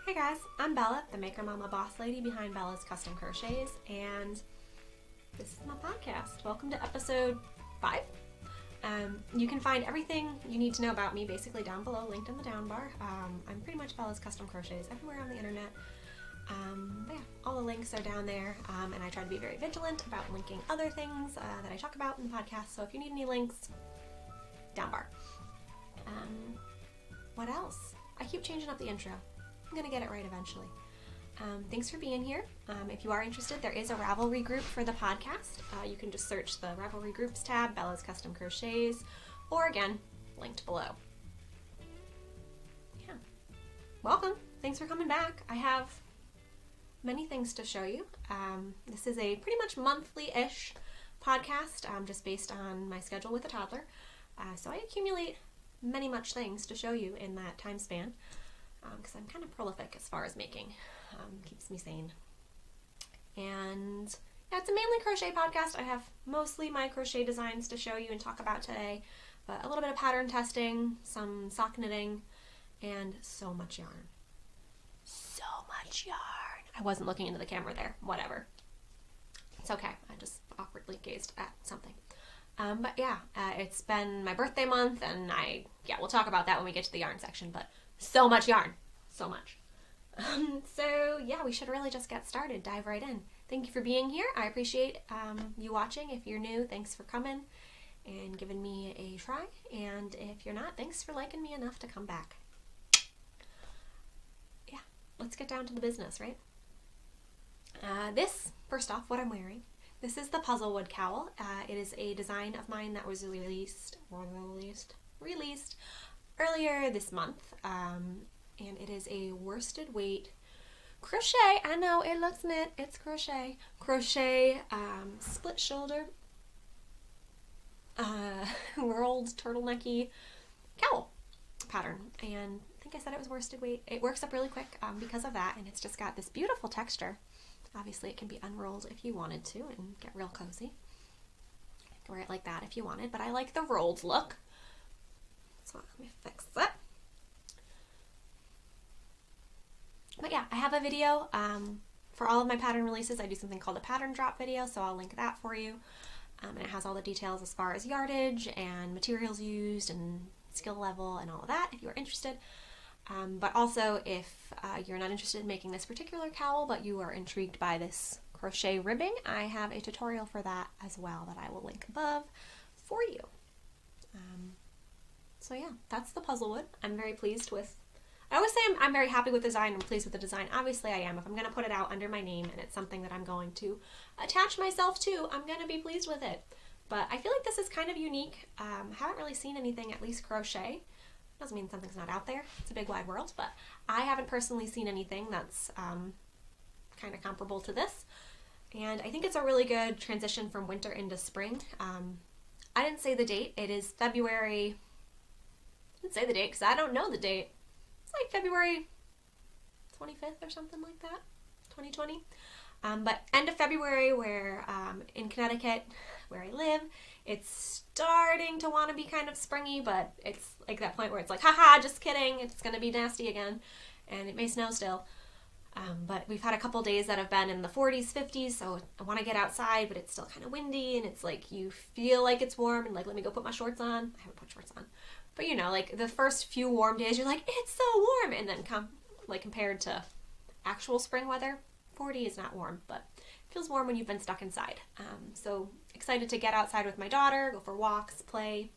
Hey guys, I'm Bella, the Maker Mama boss lady behind Bella's Custom Crochets, and this is my podcast. Welcome to episode 5. You can find everything you need to know about me basically down below, linked in the down bar. I'm pretty much Bella's Custom Crochets everywhere on the internet. But yeah, all the links are down there, and I try to be very vigilant about linking other things that I talk about in the podcast, so if you need any links, down bar. What else? I keep changing up the intro. I'm going to get it right eventually. Thanks for being here. If you are interested, there is a Ravelry group for the podcast. You can just search the Ravelry groups tab, Bella's Custom Crochets, or again, linked below. Yeah. Welcome. Thanks for coming back. I have many things to show you. This is a pretty much monthly-ish podcast, just based on my schedule with a toddler. So I accumulate much things to show you in that time span. Because I'm kind of prolific as far as making. Keeps me sane. And yeah, it's a mainly crochet podcast. I have mostly my crochet designs to show you and talk about today, but a little bit of pattern testing, some sock knitting, and so much yarn. So much yarn. I wasn't looking into the camera there. Whatever. It's okay. I just awkwardly gazed at something. But yeah, it's been my birthday month, and we'll talk about that when we get to the yarn section, but so much yarn. So much. So yeah, we should really just get started. Dive right in. Thank you for being here. I appreciate you watching. If you're new, thanks for coming and giving me a try. And if you're not, thanks for liking me enough to come back. Yeah, let's get down to the business, right? First off, what I'm wearing. This is the Puzzlewood Cowl. It is a design of mine that was released earlier this month, and it is a worsted weight crochet. I know it looks knit, it's crochet. Split shoulder, rolled turtlenecky cowl pattern, and I think I said it was worsted weight. It works up really quick because of that, and it's just got this beautiful texture. Obviously, it can be unrolled if you wanted to and get real cozy. You can wear it like that if you wanted, but I like the rolled look. So let me fix it. But yeah, I have a video for all of my pattern releases. I do something called a pattern drop video, so I'll link that for you. And it has all the details as far as yardage and materials used and skill level and all of that if you are interested. But also if you're not interested in making this particular cowl, but you are intrigued by this crochet ribbing, I have a tutorial for that as well that I will link above for you. So yeah, that's the Puzzlewood. I'm very pleased with, I always say I'm very happy with the design and pleased with the design. Obviously I am. If I'm going to put it out under my name and it's something that I'm going to attach myself to, I'm going to be pleased with it. But I feel like this is kind of unique. I haven't really seen anything, at least crochet. Doesn't mean something's not out there. It's a big wide world, but I haven't personally seen anything that's kind of comparable to this. And I think it's a really good transition from winter into spring. I didn't say the date. It is February. I didn't say the date because I don't know the date. It's like February 25th or something like that, 2020. But end of February, where in Connecticut, where I live, it's starting to want to be kind of springy, but it's like that point where it's like, haha, just kidding, it's going to be nasty again, and it may snow still. But we've had a couple days that have been in the 40s, 50s, so I want to get outside, but it's still kind of windy, and it's like you feel like it's warm, and like, let me go put my shorts on. I haven't put shorts on. But you know, like the first few warm days, you're like, it's so warm, and then compared to actual spring weather, 40 is not warm, but it feels warm when you've been stuck inside. So excited to get outside with my daughter, go for walks, play,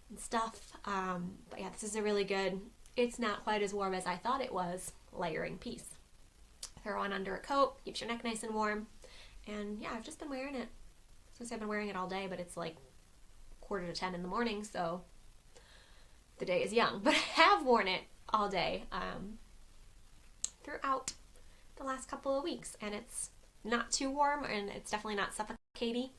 and stuff. But yeah, this is a really good, it's not quite as warm as I thought it was, layering piece. Throw on under a coat, keeps your neck nice and warm. And yeah, I've just been wearing it. Since I've been wearing it all day, but it's like 9:45 in the morning, so the day is young. But I have worn it all day throughout the last couple of weeks, and it's not too warm, and it's definitely not suffocating.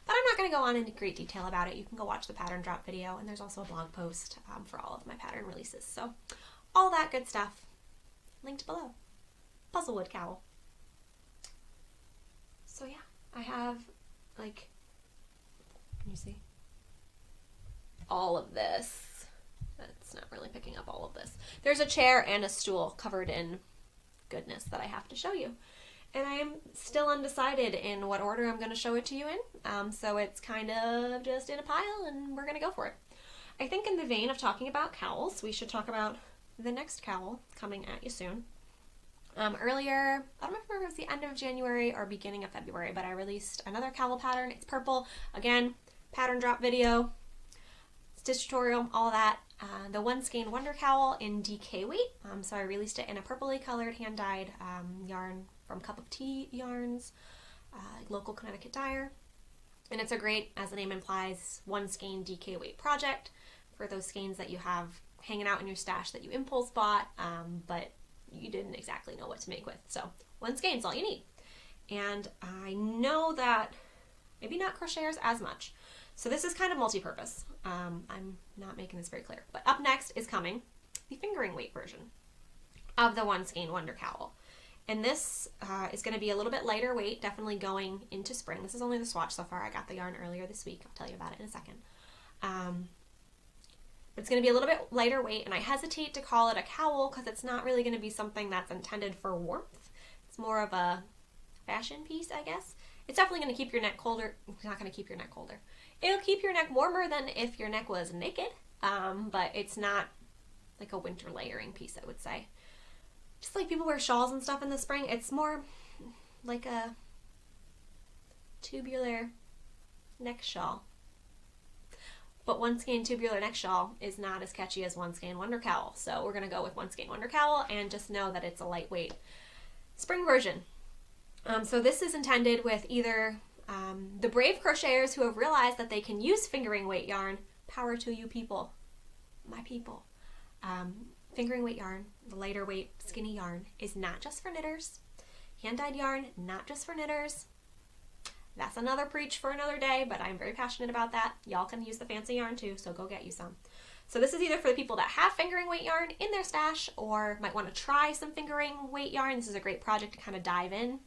But I'm not going to go on into great detail about it. You can go watch the pattern drop video, and there's also a blog post for all of my pattern releases. So all that good stuff linked below. Puzzlewood cowl. So yeah, I have like, can you see? All of this. That's not really picking up all of this. There's a chair and a stool covered in goodness that I have to show you. And I am still undecided in what order I'm going to show it to you in. So it's kind of just in a pile and we're going to go for it. I think in the vein of talking about cowls, we should talk about the next cowl coming at you soon. Earlier, I don't remember if it was the end of January or beginning of February, but I released another cowl pattern. It's purple. Again, pattern drop video, stitch tutorial, all that. The One Skein Wonder Cowl in DK weight. So I released it in a purpley colored hand-dyed yarn from Cup of Tea Yarns, local Connecticut dyer. And it's a great, as the name implies, one skein DK weight project for those skeins that you have hanging out in your stash that you impulse bought, but you didn't exactly know what to make with. So one skein is all you need. And I know that maybe not crocheters as much. So this is kind of multi-purpose. I'm not making this very clear. But up next is coming the fingering weight version of the One Skein Wonder Cowl. And this is going to be a little bit lighter weight, definitely going into spring. This is only the swatch so far. I got the yarn earlier this week. I'll tell you about it in a second. But it's going to be a little bit lighter weight, and I hesitate to call it a cowl because it's not really going to be something that's intended for warmth. It's more of a fashion piece, I guess. It's definitely going to keep your neck colder. It's not going to keep your neck colder. It'll keep your neck warmer than if your neck was naked, but it's not like a winter layering piece, I would say. Just like people wear shawls and stuff in the spring, it's more like a tubular neck shawl. But One Skein tubular neck shawl is not as catchy as One Skein Wonder Cowl. So we're going to go with One Skein Wonder Cowl and just know that it's a lightweight spring version. So this is intended with either the brave crocheters who have realized that they can use fingering weight yarn. Power to you people, my people. Fingering weight yarn, the lighter weight skinny yarn, is not just for knitters. Hand-dyed yarn, not just for knitters. That's another preach for another day, but I'm very passionate about that. Y'all can use the fancy yarn too, so go get you some. So this is either for the people that have fingering weight yarn in their stash or might want to try some fingering weight yarn. This is a great project to kind of dive in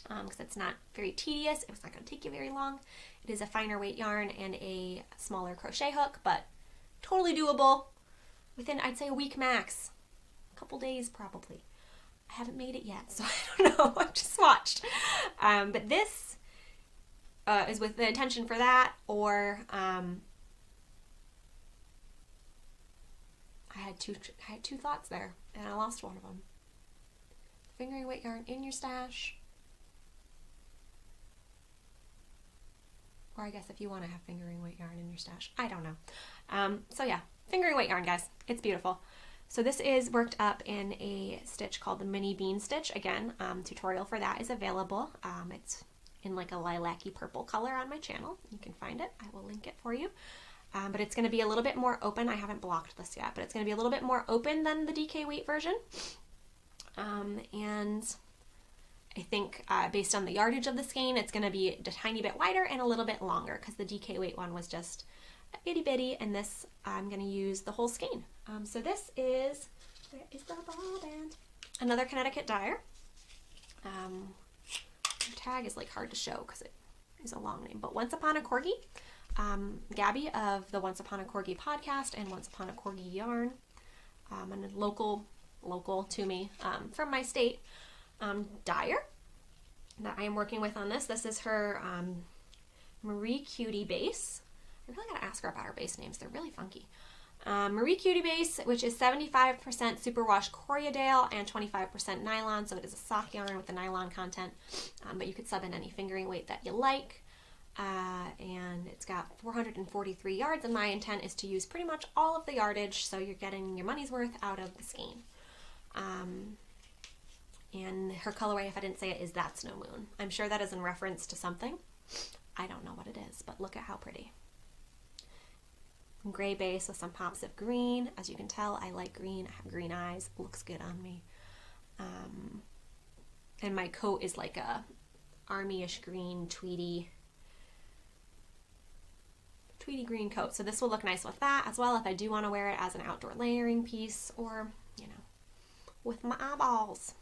because it's not very tedious. It's not going to take you very long. It is a finer weight yarn and a smaller crochet hook, but totally doable within, I'd say, a week max. A couple days probably. I haven't made it yet, so I don't know. I just watched. But this is with the intention for that, or I had two thoughts there, and I lost one of them. Fingering weight yarn in your stash, or I guess if you want to have fingering weight yarn in your stash, I don't know. So yeah, fingering weight yarn, guys, it's beautiful. So this is worked up in a stitch called the Mini Bean Stitch. Again, tutorial for that is available. It's in like a lilac-y purple color on my channel. You can find it. I will link it for you. But it's going to be a little bit more open. I haven't blocked this yet, but it's going to be a little bit more open than the DK weight version. And I think based on the yardage of the skein, it's going to be a tiny bit wider and a little bit longer because the DK weight one was just a itty bitty, and this I'm going to use the whole skein. So this is, where is the ball band? Another Connecticut dyer. The tag is like hard to show because it is a long name, but Once Upon a Corgi. Gabby of the Once Upon a Corgi podcast and Once Upon a Corgi yarn, and a local to me from my state dyer that I am working with on this. This is her Marie Cutie base. I really gotta ask her about her base names. They're really funky. Marie Cutie base, which is 75% superwash Coriadale and 25% nylon, so it is a sock yarn with the nylon content, but you could sub in any fingering weight that you like. And it's got 443 yards, and my intent is to use pretty much all of the yardage, so you're getting your money's worth out of the skein. And her colorway, if I didn't say it, is That Snow Moon. I'm sure that is in reference to something. I don't know what it is, but look at how pretty. Gray base with some pops of green. As you can tell, I like green. I have green eyes. It looks good on me. And my coat is like a army-ish green, tweedy green coat. So this will look nice with that as well if I do want to wear it as an outdoor layering piece or, you know, with my eyeballs.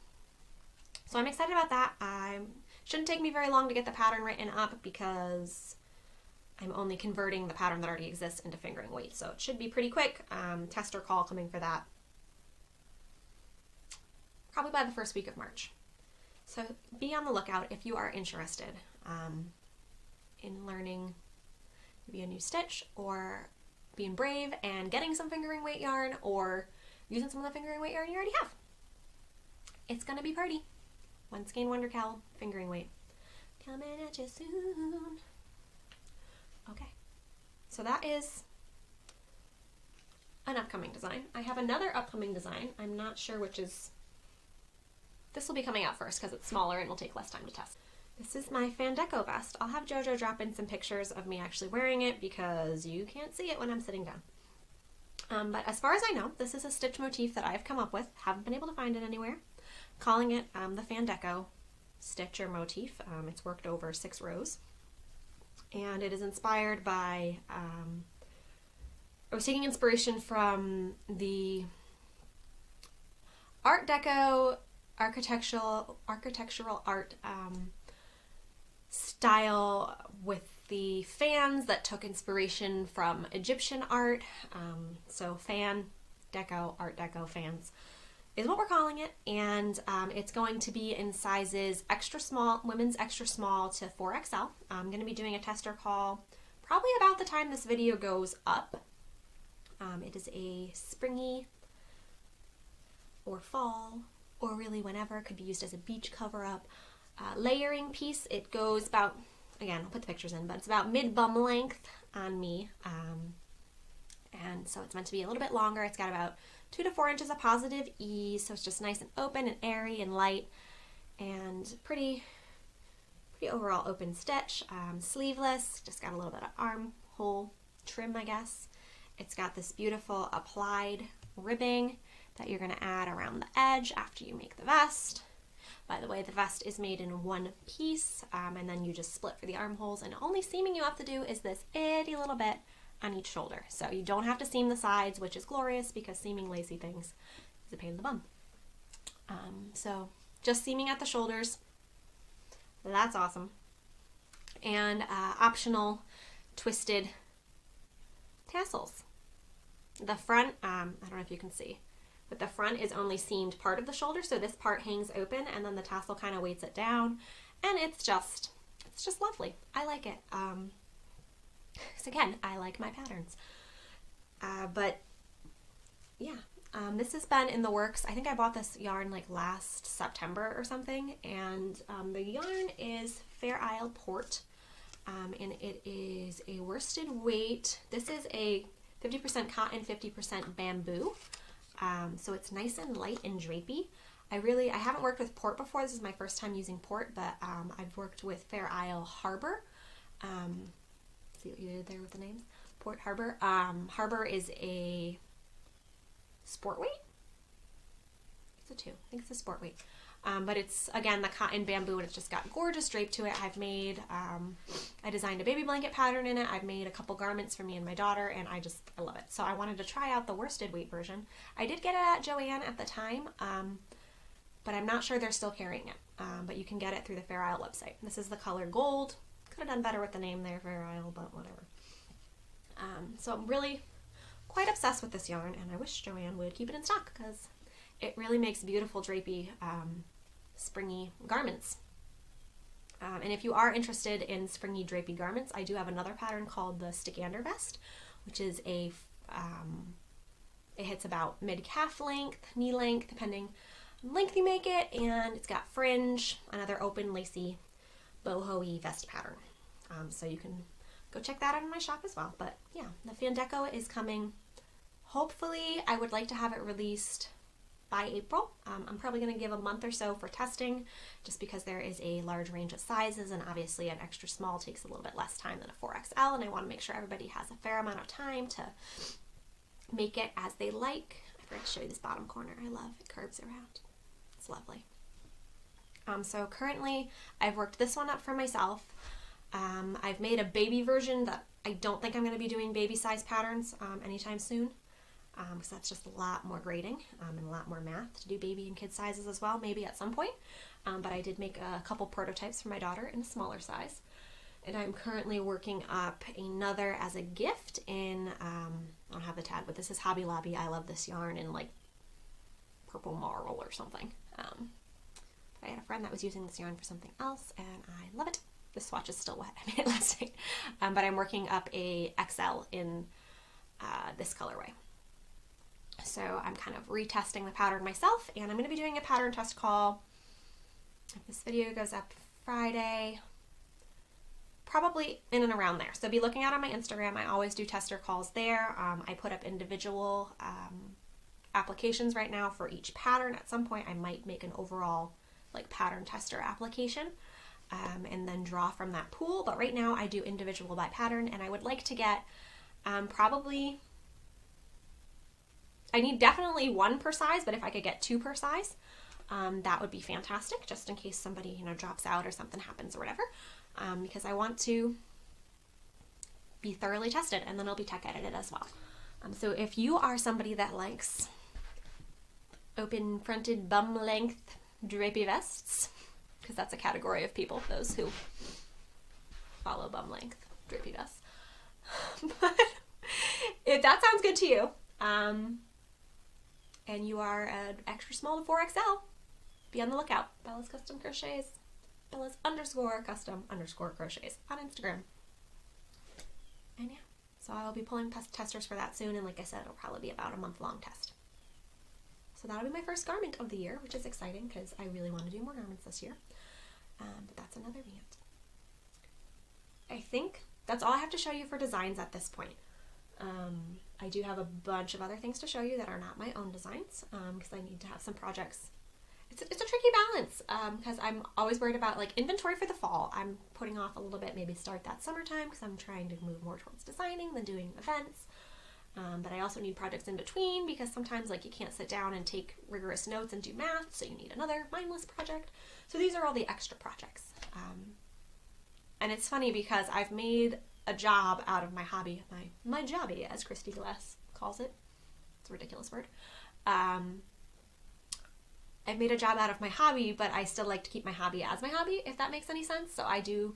So I'm excited about that. Shouldn't take me very long to get the pattern written up because I'm only converting the pattern that already exists into fingering weight. So it should be pretty quick. Tester call coming for that probably by the first week of March. So be on the lookout if you are interested in learning maybe a new stitch, or being brave and getting some fingering weight yarn, or using some of the fingering weight yarn you already have. It's gonna be party. One Skein Wonder Cowl fingering weight coming at you soon. Okay, so that is an upcoming design. I have another upcoming design. I'm not sure which is. This will be coming out first because it's smaller and will take less time to test. This is my Fandeco Vest. I'll have JoJo drop in some pictures of me actually wearing it because you can't see it when I'm sitting down. But as far as I know, this is a stitch motif that I've come up with. Haven't been able to find it anywhere. Calling it the Fandeco stitch or motif. It's worked over 6 rows. And it is inspired by, I was taking inspiration from the Art Deco architectural art style with the fans that took inspiration from Egyptian art. So Fandeco, Art Deco fans is what we're calling it, and it's going to be in sizes extra small, women's extra small to 4XL. I'm going to be doing a tester call probably about the time this video goes up. It is a springy or fall, or really whenever, could be used as a beach cover-up layering piece. It goes about, again, I'll put the pictures in, but it's about mid-bum length on me. And so it's meant to be a little bit longer. It's got about 2 to 4 inches of positive ease, so it's just nice and open and airy and light, and pretty overall open stitch. Sleeveless, just got a little bit of armhole trim, I guess. It's got this beautiful applied ribbing that you're going to add around the edge after you make the vest. By the way, the vest is made in one piece, and then you just split for the armholes, and only seaming you have to do is this itty little bit on each shoulder. So you don't have to seam the sides, which is glorious because seaming lacy things is a pain in the bum. So just seaming at the shoulders, that's awesome. And optional twisted tassels. The front, I don't know if you can see, but the front is only seamed part of the shoulder, so this part hangs open and then the tassel kind of weights it down, and it's just lovely. I like it. So again, I like my patterns. But yeah, this has been in the works. I think I bought this yarn like last September or something, and the yarn is Fair Isle Port, and it is a worsted weight. This is a 50% cotton, 50% bamboo. So it's nice and light and drapey. I haven't worked with Port before. This is my first time using Port, but I've worked with Fair Isle Harbor. See what you did there with the names? Port, Harbor. Harbor is a sport weight? It's a 2. I think it's a sport weight. But it's, again, the cotton bamboo, and it's just got gorgeous drape to it. I've made, I designed a baby blanket pattern in it. I've made a couple garments for me and my daughter, and I love it. So I wanted to try out the worsted weight version. I did get it at Joann at the time, but I'm not sure they're still carrying it. But you can get it through the Fair Isle website. This is the color gold. Could have done better with the name there, Fair Isle, but whatever. So I'm really quite obsessed with this yarn, and I wish Joann would keep it in stock because it really makes beautiful drapey, springy garments. And if you are interested in springy drapey garments, I do have another pattern called the Skein Vest, which is it hits about mid-calf length, knee length, depending on length you make it, and it's got fringe, another open lacy boho-y vest pattern. So you can go check that out in my shop as well. But yeah, the Fandeco is coming. Hopefully, I would like to have it released by April. I'm probably going to give a month or so for testing, just because there is a large range of sizes, and obviously an extra small takes a little bit less time than a 4XL, and I want to make sure everybody has a fair amount of time to make it as they like. I forgot to show you this bottom corner. I love it. Curves around. It's lovely. So currently I've worked this one up for myself. I've made a baby version that I don't think I'm going to be doing baby size patterns anytime soon, because that's just a lot more grading and a lot more math to do baby and kid sizes as well, maybe at some point. But I did make a couple prototypes for my daughter in a smaller size, and I'm currently working up another as a gift in, I don't have the tag, but this is Hobby Lobby. I love this yarn in like purple marble or something. I had a friend that was using this yarn for something else, and I love it. The swatch is still wet. I made it last night. But I'm working up a XL in this colorway. So I'm kind of retesting the pattern myself, and I'm going to be doing a pattern test call. If this video goes up Friday, probably in and around there. So be looking out on my Instagram. I always do tester calls there. I put up individual applications right now for each pattern. At some point I might make an overall like pattern tester application and then draw from that pool. But right now I do individual by pattern, and I would like to get probably, I need definitely 1 per size, but if I could get 2 per size, that would be fantastic, just in case somebody, drops out or something happens or whatever, because I want to be thoroughly tested, and then it'll be tech edited as well. So if you are somebody that likes open fronted bum length drapey vests, because that's a category of people, those who follow bum length drapey vests. But if that sounds good to you, and you are an extra small to 4XL, be on the lookout. Bella's Custom Crochets, Bella's _custom_ crochets on Instagram. And yeah, so I'll be pulling testers for that soon, and like I said, it'll probably be about a month-long test. So that'll be my first garment of the year, which is exciting because I really want to do more garments this year. But that's another rant. I think that's all I have to show you for designs at this point. I do have a bunch of other things to show you that are not my own designs, because I need to have some projects. It's a tricky balance, because I'm always worried about like inventory for the fall. I'm putting off a little bit, maybe start that summertime, because I'm trying to move more towards designing than doing events. But I also need projects in between, because sometimes like you can't sit down and take rigorous notes and do math, so you need another mindless project. So these are all the extra projects. And it's funny because I've made a job out of my hobby, my jobby, as Christy Glass calls it. It's a ridiculous word. I've made a job out of my hobby, but I still like to keep my hobby as my hobby, if that makes any sense. So I do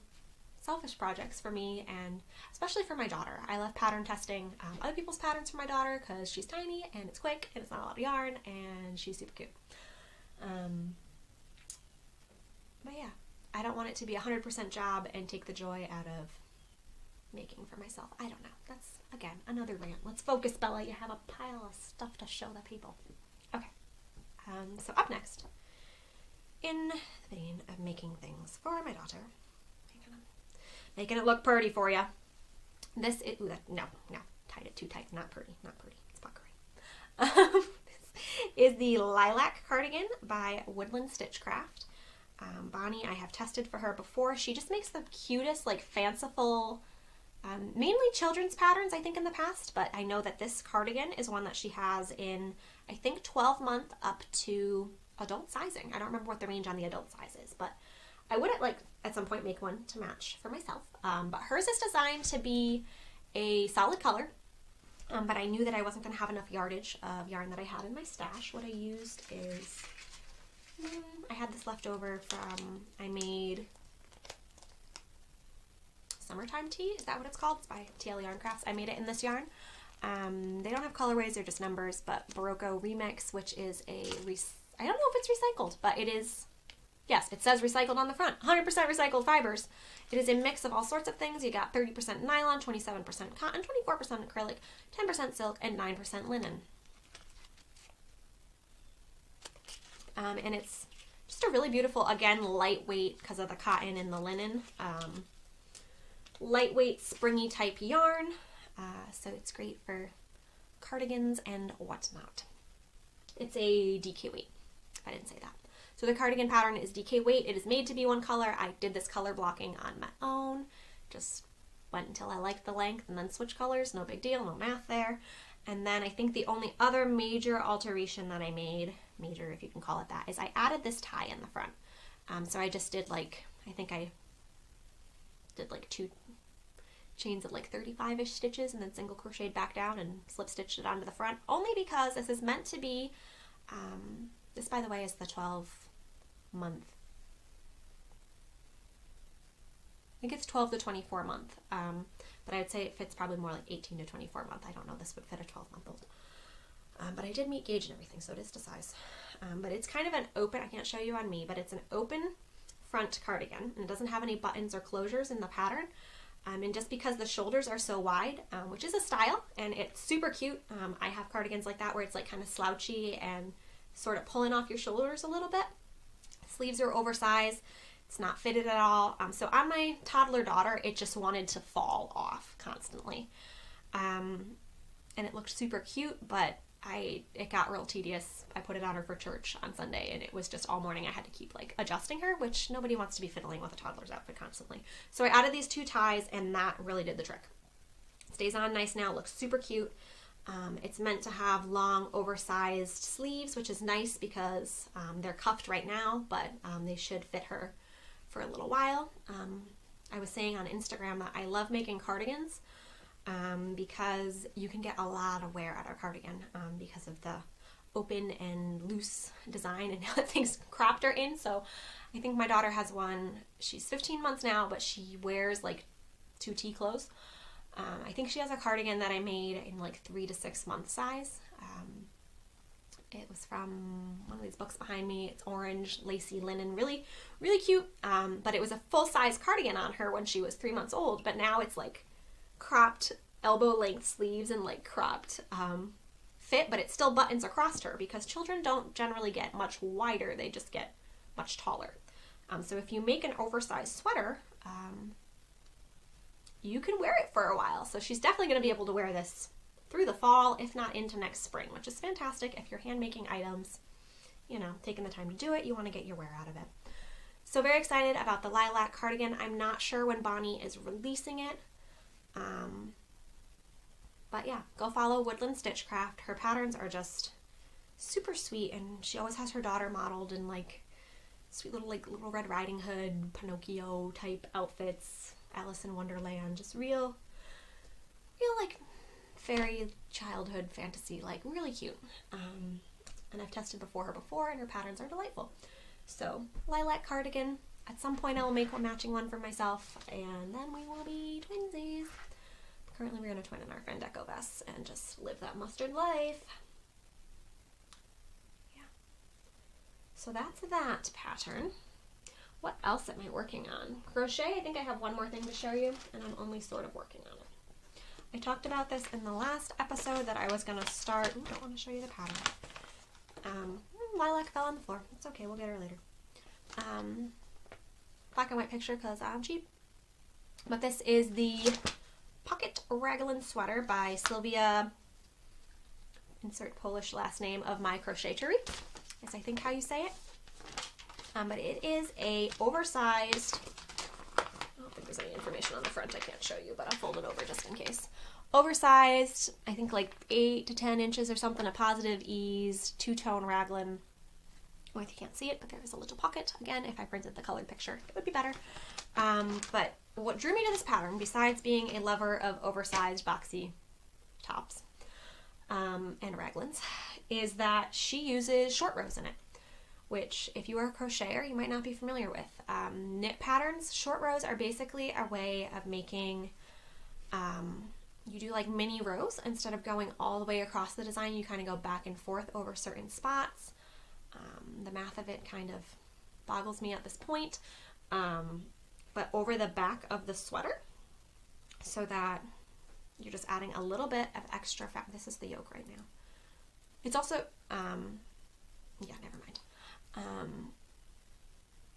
selfish projects for me, and especially for my daughter. I love pattern testing other people's patterns for my daughter because she's tiny and it's quick and it's not a lot of yarn and she's super cute. But yeah, I don't want it to be a 100% job and take the joy out of making for myself. I don't know. That's, again, another rant. Let's focus, Bella. You have a pile of stuff to show the people. Okay. So up next, in the vein of making things for my daughter, making it look pretty for you. This is, no, tied it too tight. Not pretty. It's puckering. This is the Lilac Cardigan by Woodland Stitchcraft. Bonnie, I have tested for her before. She just makes the cutest, like fanciful, mainly children's patterns, I think, in the past, but I know that this cardigan is one that she has in, I think, 12-month up to adult sizing. I don't remember what the range on the adult size is, but I would at some point make one to match for myself. But hers is designed to be a solid color, but I knew that I wasn't going to have enough yardage of yarn that I had in my stash. What I used is, I had this left over from, I made Summertime Tea, is that what it's called? It's by TL Yarn Crafts. I made it in this yarn. They don't have colorways, they're just numbers, but Barocco Remix, which is I don't know if it's recycled, but it is, yes, it says recycled on the front. 100% recycled fibers. It is a mix of all sorts of things. You got 30% nylon, 27% cotton, 24% acrylic, 10% silk, and 9% linen. And it's just a really beautiful, again, lightweight because of the cotton and the linen. Lightweight, springy type yarn. So it's great for cardigans and whatnot. It's a DK weight, if I didn't say that. So the cardigan pattern is DK weight. It is made to be one color. I did this color blocking on my own. Just went until I liked the length and then switched colors. No big deal, no math there. And then I think the only other major alteration that I made, major if you can call it that, is I added this tie in the front. So I just did I think I did 2 chains of 35-ish stitches and then single crocheted back down and slip stitched it onto the front, only because this is meant to be, this by the way is the 12-month, I think it's 12 to 24 month, but I would say it fits probably more like 18 to 24 month. I don't know, this would fit a 12-month-old. But I did meet gauge and everything, so it is to size. But it's kind of an open, I can't show you on me, but it's an open front cardigan, and it doesn't have any buttons or closures in the pattern. And just because the shoulders are so wide, which is a style, and it's super cute. I have cardigans like that where it's like kind of slouchy and sort of pulling off your shoulders a little bit. Sleeves are oversized. It's not fitted at all. So on my toddler daughter, it just wanted to fall off constantly. And it looked super cute, but it got real tedious. I put it on her for church on Sunday, and it was just all morning I had to keep like adjusting her, which nobody wants to be fiddling with a toddler's outfit constantly. So I added these 2 ties, and that really did the trick. It stays on nice now, looks super cute. It's meant to have long, oversized sleeves, which is nice because they're cuffed right now, but they should fit her for a little while. I was saying on Instagram that I love making cardigans because you can get a lot of wear out of a cardigan because of the open and loose design and how things cropped her in. So I think my daughter has one. She's 15 months now, but she wears like 2 tea clothes. I think she has a cardigan that I made in like 3 to 6 month size. It was from one of these books behind me. It's orange, lacy linen, really, really cute. But it was a full size cardigan on her when she was 3 months old. But now it's like cropped elbow length sleeves and like cropped fit, but it still buttons across her because children don't generally get much wider. They just get much taller. So if you make an oversized sweater, you can wear it for a while. So she's definitely going to be able to wear this through the fall, if not into next spring, which is fantastic. If you're hand making items, taking the time to do it, you want to get your wear out of it. So very excited about the Lilac Cardigan. I'm not sure when Bonnie is releasing it. But yeah, go follow Woodland Stitchcraft. Her patterns are just super sweet, and she always has her daughter modeled in like sweet little Red Riding Hood, Pinocchio type outfits, Alice in Wonderland, just real like fairy childhood fantasy, like really cute. And I've tested her before, and her patterns are delightful. So Lilac Cardigan. At some point I will make a matching one for myself, and then we will be twinsies. Currently we're going to twin in our Fandeco Vests and just live that mustard life. Yeah. So that's that pattern. What else am I working on? Crochet, I think I have one more thing to show you, and I'm only sort of working on it. I talked about this in the last episode that I was going to start. Ooh, don't want to show you the pattern. Lilac fell on the floor. It's okay, we'll get her later. Black and white picture because I'm cheap. But this is the Pocket Raglan sweater by Sylvia, insert Polish last name of my crochetery, is I think how you say it. But it is a oversized, I don't think there's any information on the front, I can't show you, but I'll fold it over just in case. Oversized, I think like 8 to 10 inches or something, a positive ease, 2-tone Raglan. Oh, you can't see it, but there is a little pocket. Again, if I printed the colored picture, it would be better. But what drew me to this pattern, besides being a lover of oversized boxy tops and Raglans, is that she uses short rows in it, which if you are a crocheter, you might not be familiar with. Knit patterns, short rows are basically a way of making, you do like mini rows. Instead of going all the way across the design, you kind of go back and forth over certain spots. The math of it kind of boggles me at this point. But over the back of the sweater, so that you're just adding a little bit of extra fat. This is the yoke right now. It's also, yeah, never mind.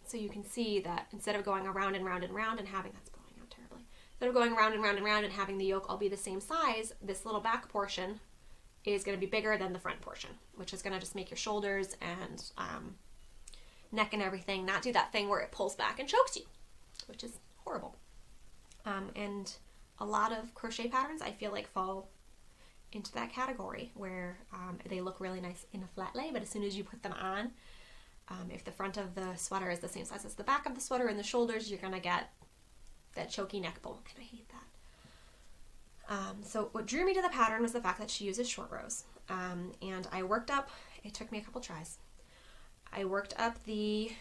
So you can see that instead of going around and round and round and having, that's blowing out terribly, instead of going around and round and round and having the yoke all be the same size, this little back portion is going to be bigger than the front portion, which is going to just make your shoulders and neck and everything not do that thing where it pulls back and chokes you, which is horrible. And a lot of crochet patterns I feel like fall into that category where they look really nice in a flat lay, but as soon as you put them on, if the front of the sweater is the same size as the back of the sweater and the shoulders, you're going to get that choky neck bulk, and I hate that. So what drew me to the pattern was the fact that she uses short rows. And I worked up, it took me a couple tries, I worked up the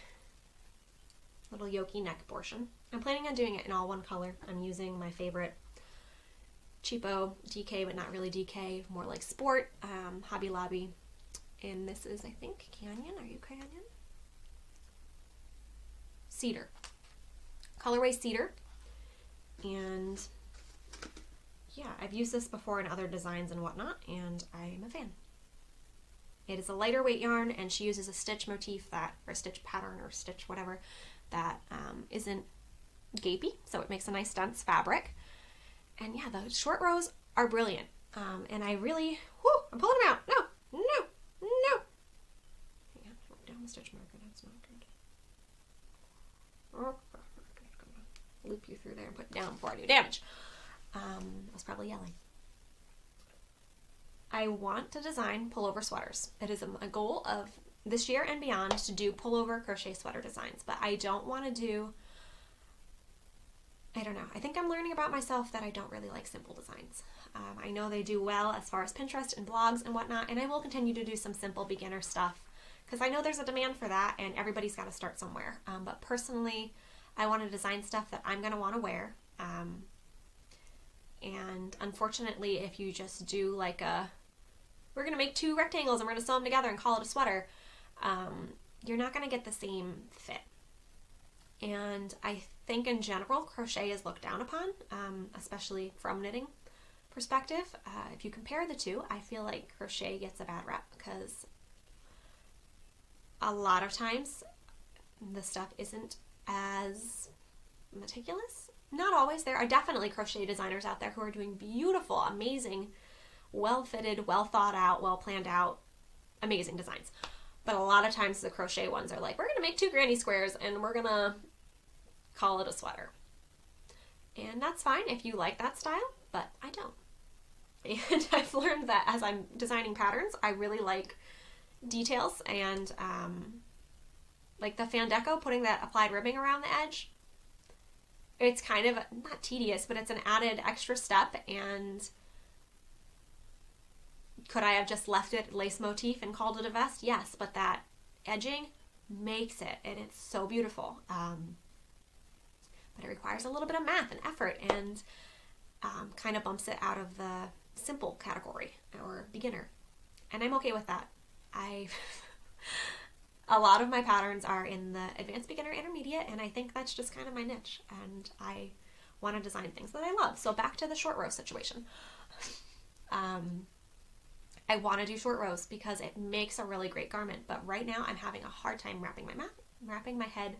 little yoky neck portion. I'm planning on doing it in all one color. I'm using my favorite cheapo DK, but not really DK, more like sport, Hobby Lobby. And this is, I think, Canyon. Are you Canyon? Cedar. Colorway Cedar. And yeah, I've used this before in other designs and whatnot, and I'm a fan. It is a lighter weight yarn, and she uses a stitch motif that, or stitch pattern, or stitch whatever, that isn't gapey, so it makes a nice dense fabric. And yeah, the short rows are brilliant. And I really, I'm pulling them out. No. Hang on, I wrote down the stitch marker. That's not good. Oh, I'm just gonna loop you through there and put it down before I do damage. I was probably yelling. I want to design pullover sweaters. It is a goal of this year and beyond to do pullover crochet sweater designs, but I don't want to do, I don't know. I think I'm learning about myself that I don't really like simple designs. I know they do well as far as Pinterest and blogs and whatnot, and I will continue to do some simple beginner stuff because I know there's a demand for that and everybody's got to start somewhere. But personally, I want to design stuff that I'm going to want to wear. And unfortunately, if you just do like we're going to make 2 rectangles and we're going to sew them together and call it a sweater, you're not going to get the same fit. And I think in general, crochet is looked down upon, especially from knitting perspective. If you compare the two, I feel like crochet gets a bad rep because a lot of times the stuff isn't as meticulous. Not always. There are definitely crochet designers out there who are doing beautiful, amazing, well-fitted, well-thought-out, well-planned-out, amazing designs. But a lot of times the crochet ones are like, we're going to make 2 granny squares and we're going to call it a sweater. And that's fine if you like that style, but I don't. And I've learned that as I'm designing patterns, I really like details and like the Fandeco, putting that applied ribbing around the edge. It's kind of not tedious, but it's an added extra step. And could I have just left it lace motif and called it a vest? Yes, but that edging makes it, and it's so beautiful. But it requires a little bit of math and effort, and kind of bumps it out of the simple category or beginner. And I'm okay with that. A lot of my patterns are in the advanced, beginner, intermediate, and I think that's just kind of my niche, and I want to design things that I love. So back to the short row situation. I want to do short rows because it makes a really great garment, but right now I'm having a hard time wrapping my head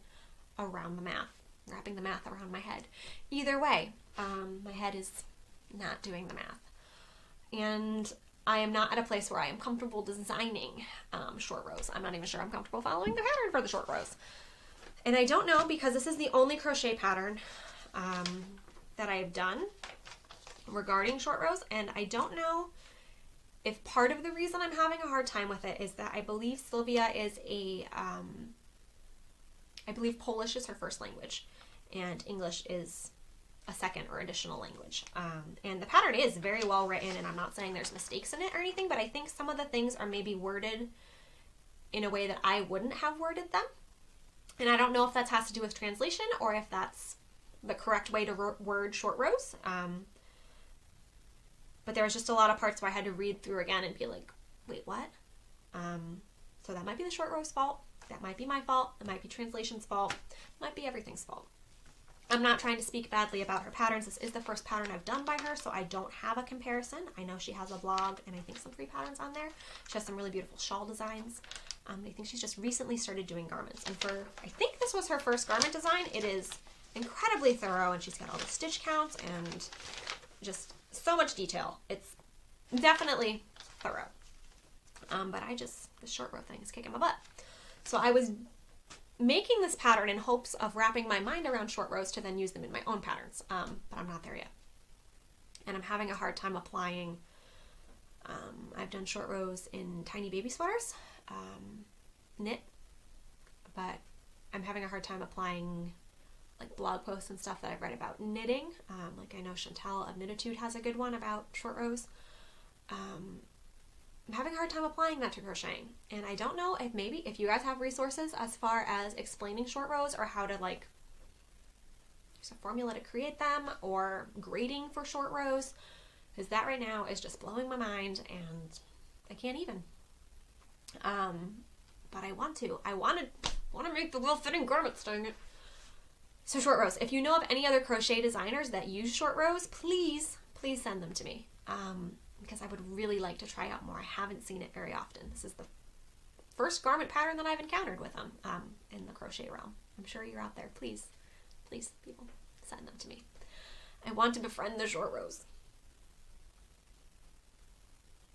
around the math, wrapping the math around my head. Either way, my head is not doing the math. And I am not at a place where I am comfortable designing short rows. I'm not even sure I'm comfortable following the pattern for the short rows. And I don't know, because this is the only crochet pattern that I have done regarding short rows, and I don't know if part of the reason I'm having a hard time with it is that I believe Sylvia is I believe Polish is her first language, and English is a second or additional language. And the pattern is very well written, and I'm not saying there's mistakes in it or anything, but I think some of the things are maybe worded in a way that I wouldn't have worded them. And I don't know if that has to do with translation or if that's the correct way to word short rows. But there was just a lot of parts where I had to read through again and be like, wait, what? So that might be the short row's fault. That might be my fault. It might be translation's fault. It might be everything's fault. I'm not trying to speak badly about her patterns. This is the first pattern I've done by her, so I don't have a comparison. I know she has a blog and I think some free patterns on there. She has some really beautiful shawl designs. I think she's just recently started doing garments. And I think this was her first garment design. It is incredibly thorough, and she's got all the stitch counts and just so much detail. It's definitely thorough. But the short row thing is kicking my butt. So I was making this pattern in hopes of wrapping my mind around short rows to then use them in my own patterns. But I'm not there yet. And I'm having a hard time applying. I've done short rows in tiny baby sweaters, knit, but I'm having a hard time applying like blog posts and stuff that I've read about knitting. Like I know Chantel of Knititude has a good one about short rows. I'm having a hard time applying that to crocheting. And I don't know if you guys have resources as far as explaining short rows or how to like use a formula to create them or grading for short rows. Because that right now is just blowing my mind, and I can't even. But I want to. I want to make the well-fitting garments, dang it. So short rows. If you know of any other crochet designers that use short rows, please send them to me. Because I would really like to try out more. I haven't seen it very often. This is the first garment pattern that I've encountered with them in the crochet realm. I'm sure you're out there. Please, people, send them to me. I want to befriend the short rows.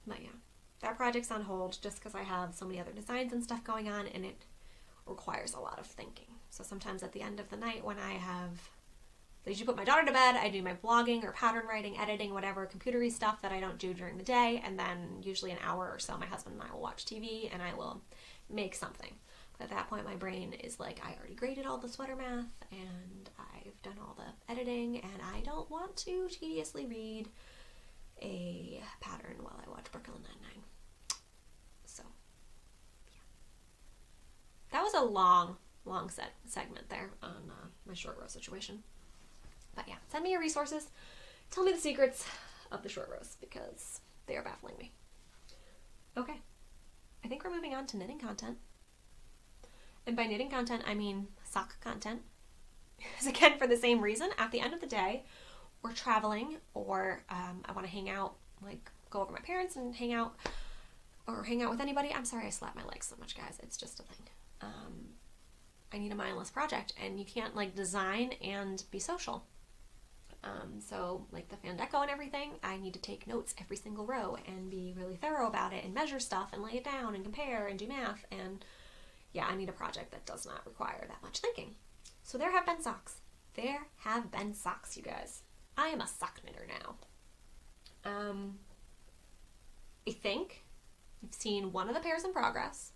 But yeah, that project's on hold just because I have so many other designs and stuff going on, and it requires a lot of thinking. So sometimes at the end of the night when I usually put my daughter to bed, I do my blogging or pattern writing, editing, whatever, computery stuff that I don't do during the day, and then usually an hour or so my husband and I will watch TV and I will make something. But at that point my brain is like, I already graded all the sweater math and I've done all the editing, and I don't want to tediously read a pattern while I watch Brooklyn Nine-Nine. So, yeah. That was a long segment there on my short row situation. But yeah, send me your resources. Tell me the secrets of the short rows because they are baffling me. Okay, I think we're moving on to knitting content. And by knitting content, I mean sock content. Because again, for the same reason, at the end of the day, we're traveling, or I want to hang out, like go over to my parents and hang out, or hang out with anybody. I'm sorry I slap my legs so much, guys. It's just a thing. I need a mindless project, and you can't like design and be social. So like the Fandeco and everything, I need to take notes every single row and be really thorough about it and measure stuff and lay it down and compare and do math. And yeah, I need a project that does not require that much thinking. So there have been socks. There have been socks, you guys. I am a sock knitter now. I think you've seen one of the pairs in progress.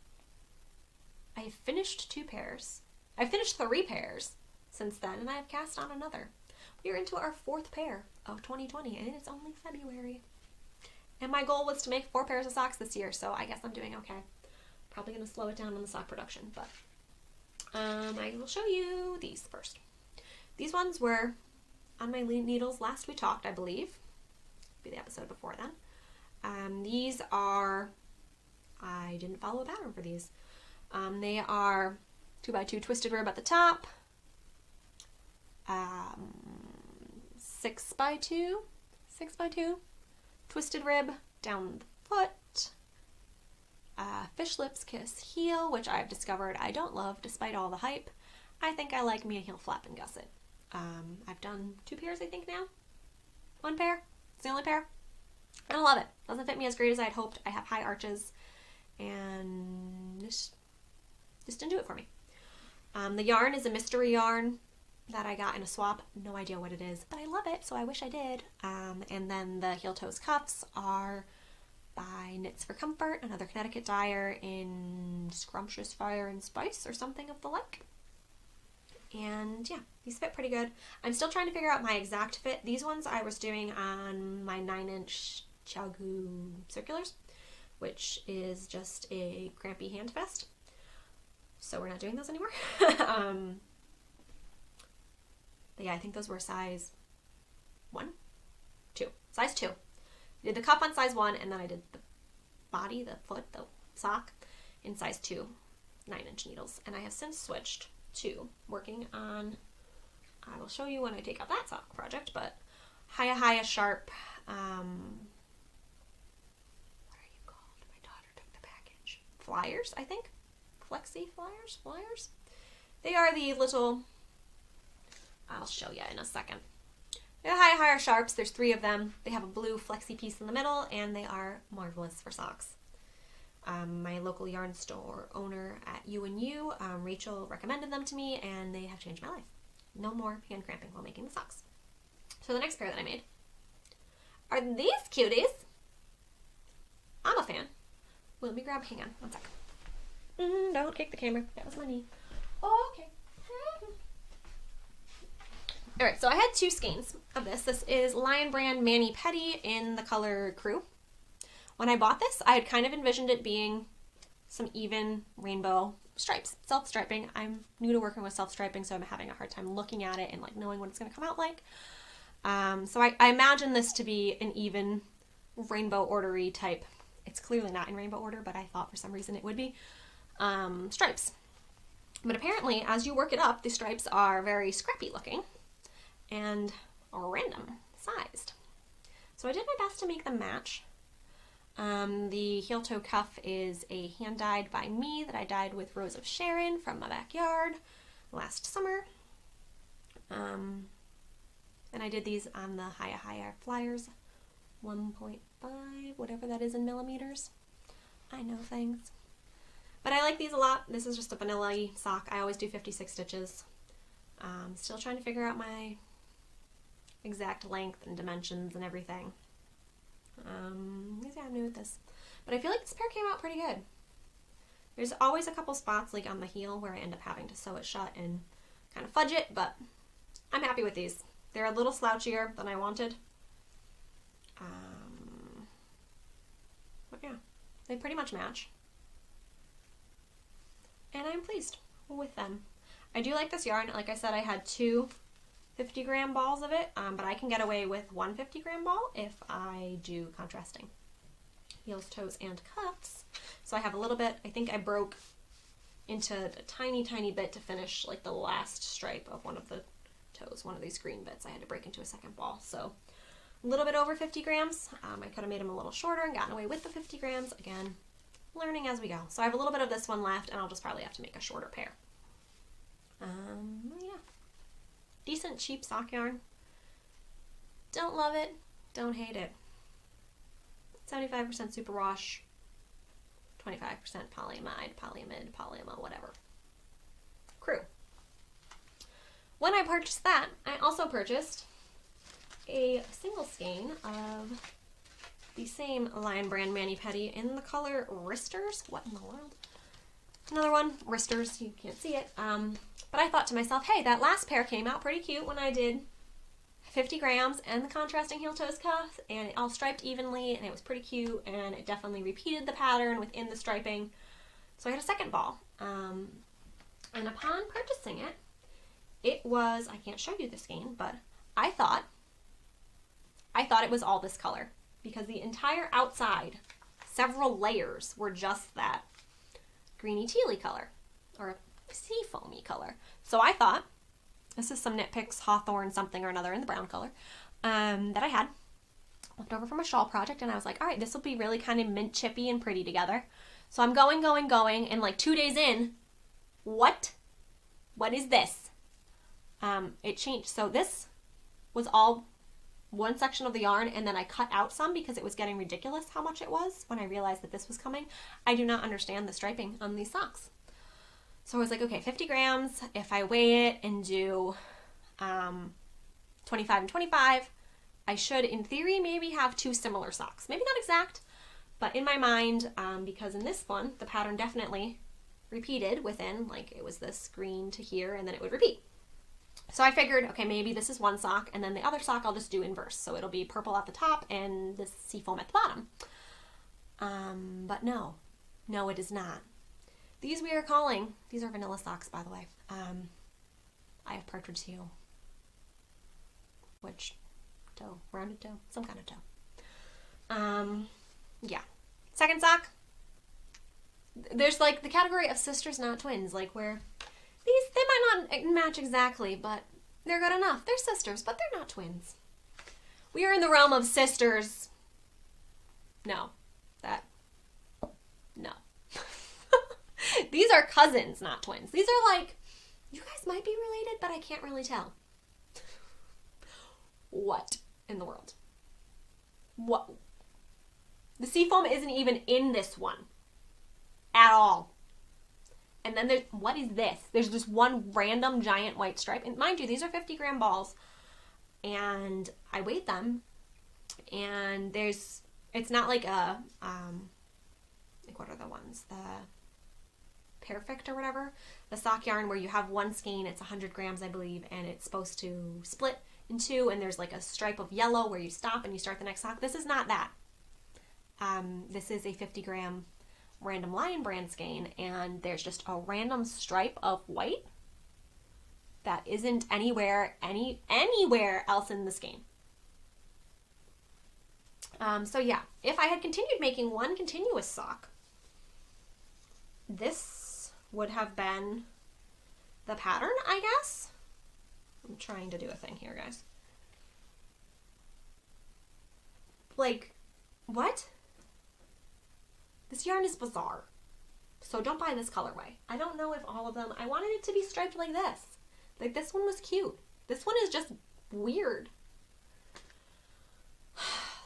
I have finished 2 pairs. I've finished 3 pairs since then, and I have cast on another. We are into our 4th pair of 2020, and it's only February. And my goal was to make 4 pairs of socks this year, so I guess I'm doing okay. Probably going to slow it down on the sock production, but I will show you these first. These ones were on my needles last we talked, I believe. Be the episode before then. These are, I didn't follow a pattern for these. They are 2x2 twisted rib at the top, 6x2 twisted rib down the foot, fish lips kiss heel, which I've discovered I don't love despite all the hype. I think I like me a heel flap and gusset. I've done 2 pairs I think now. 1 pair. It's the only pair. I don't love it. Doesn't fit me as great as I'd hoped. I have high arches and just didn't do it for me. The yarn is a mystery yarn that I got in a swap. No idea what it is, but I love it, so I wish I did. And then the heel toes cuffs are by Knits for Comfort, another Connecticut dyer in Scrumptious Fire and Spice or something of the like. And yeah, these fit pretty good. I'm still trying to figure out my exact fit. These ones I was doing on my 9-inch Chagu circulars, which is just a crampy hand vest. So we're not doing those anymore. But yeah, I think those were size 2. Size 2. I did the cuff on size 1, and then I did the body, the foot, the sock in size 2 9-inch needles. And I have since switched to working on, I will show you when I take out that sock project, but Hiya Sharp, what are you called? My daughter took the package. Flyers, I think. Flexi flyers. They are the little, I'll show you in a second. They're Hiya Sharps. There's 3 of them. They have a blue flexi piece in the middle, and they are marvelous for socks. My local yarn store owner at U&U, Rachel, recommended them to me, and they have changed my life. No more hand cramping while making the socks. So the next pair that I made are these cuties. I'm a fan. Well, let me grab, hang on, one sec. Don't kick the camera. That was my knee. Oh, okay. Alright, so I had 2 skeins of this. This is Lion Brand Mani Petty in the color Crew. When I bought this, I had kind of envisioned it being some even rainbow stripes, self-striping. I'm new to working with self-striping, so I'm having a hard time looking at it and like knowing what it's going to come out like. So I imagine this to be an even rainbow ordery type. It's clearly not in rainbow order, but I thought for some reason it would be. Stripes. But apparently, as you work it up, the stripes are very scrappy looking and random sized. So I did my best to make them match. The heel toe cuff is a hand dyed by me that I dyed with Rose of Sharon from my backyard last summer. And I did these on the Hiya Flyers 1.5, whatever that is in millimeters. I know things. But I like these a lot. This is just a vanilla-y sock. I always do 56 stitches. Still trying to figure out my exact length and dimensions and everything. I'm new at this. But I feel like this pair came out pretty good. There's always a couple spots like on the heel where I end up having to sew it shut and kind of fudge it, but I'm happy with these. They're a little slouchier than I wanted. But yeah, they pretty much match. And I'm pleased with them. I do like this yarn. Like I said, I had two 50-gram balls of it, but I can get away with one 50-gram ball if I do contrasting heels, toes, and cuffs. So I have a little bit. I think I broke into a tiny, tiny bit to finish like the last stripe of one of the toes, one of these green bits. I had to break into a second ball. So a little bit over 50 grams. I could have made them a little shorter and gotten away with the 50 grams. Again, learning as we go. So I have a little bit of this one left, and I'll just probably have to make a shorter pair. Yeah. Decent cheap sock yarn. Don't love it, don't hate it. 75% superwash, 25% polyamide, polyama, whatever. Crew. When I purchased that, I also purchased a single skein of the same Lion brand mani-pedi in the color Wristers. What in the world? Another one, Wristers, you can't see it. But I thought to myself, hey, that last pair came out pretty cute when I did 50 grams and the contrasting heel toes cuff, and it all striped evenly, and it was pretty cute, and it definitely repeated the pattern within the striping. So I got a second ball. And upon purchasing it, it was, I can't show you the skein, but I thought it was all this color, because the entire outside, several layers, were just that greeny tealy color, or sea foamy color. So I thought, this is some Knit Picks Hawthorne something or another in the brown color that I had left over from a shawl project, and I was like, all right, this will be really kind of mint chippy and pretty together. So I'm going, and like 2 days in, what is this? It changed. So this was all one section of the yarn, and then I cut out some because it was getting ridiculous how much it was when I realized that this was coming. I do not understand the striping on these socks. So I was like, okay, 50 grams, if I weigh it and do 25 and 25, I should, in theory, maybe have two similar socks. Maybe not exact, but in my mind, because in this one, the pattern definitely repeated within, like it was this green to here, and then it would repeat. So I figured, okay, maybe this is one sock, and then the other sock I'll just do inverse. So it'll be purple at the top and this seafoam at the bottom. But no, it is not. These we are calling, these are vanilla socks, by the way. I have partridge heel. Which toe? Rounded toe? Some kind of toe. Yeah. Second sock. There's like the category of sisters, not twins. Like where they might not match exactly, but they're good enough. They're sisters, but they're not twins. We are in the realm of sisters. No. These are cousins, not twins. These are like, you guys might be related, but I can't really tell. What in the world? What? The seafoam isn't even in this one at all. And then what is this? There's just one random giant white stripe. And mind you, these are 50-gram balls. And I weighed them. And it's not like a, like what are the ones? The Perfect or whatever. The sock yarn where you have one skein, it's 100 grams, I believe, and it's supposed to split in two, and there's like a stripe of yellow where you stop and you start the next sock. This is not that. This is a 50-gram random Lion brand skein, and there's just a random stripe of white that isn't anywhere else in the skein. So yeah, if I had continued making one continuous sock, this would have been the pattern, I guess. I'm trying to do a thing here, guys. Like, what? This yarn is bizarre. So don't buy this colorway. I don't know if all of them, I wanted it to be striped like this. Like, this one was cute. This one is just weird.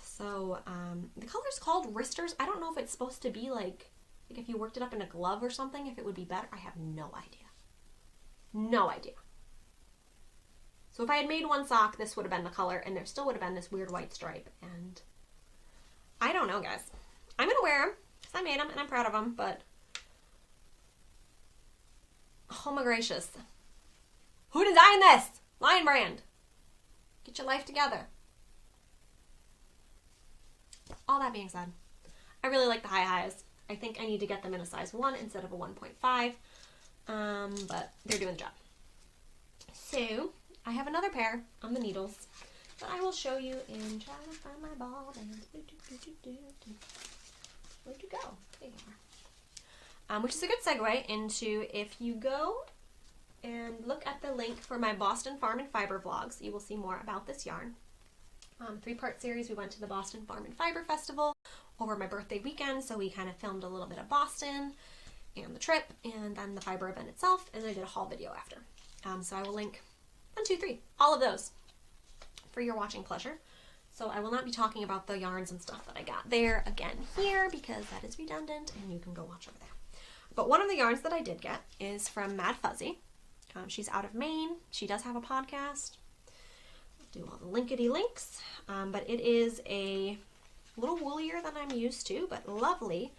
So, the color's called Wristers. I don't know if it's supposed to be like if you worked it up in a glove or something, if it would be better. I have no idea. No idea. So if I had made one sock, this would have been the color, and there still would have been this weird white stripe. And I don't know, guys. I'm going to wear them, because I made them, and I'm proud of them, but oh my gracious. Who designed this? Lion Brand. Get your life together. All that being said, I really like the high highs. I think I need to get them in a size 1 instead of a 1.5, but they're doing the job. So, I have another pair on the needles that I will show you in trying to find my ball bands. Where'd you go? There you are. Which is a good segue into, if you go and look at the link for my Boston Farm and Fiber vlogs, you will see more about this yarn. 3-part series. We went to the Boston Farm and Fiber Festival over my birthday weekend, so we kind of filmed a little bit of Boston and the trip, and then the fiber event itself, and then I did a haul video after. So I will link 1, 2, 3, all of those for your watching pleasure. So I will not be talking about the yarns and stuff that I got there again here, because that is redundant, and you can go watch over there. But one of the yarns that I did get is from Mad Fuzzy. She's out of Maine. She does have a podcast. I'll do all the linkety links. But it is a little woolier than I'm used to, but lovely.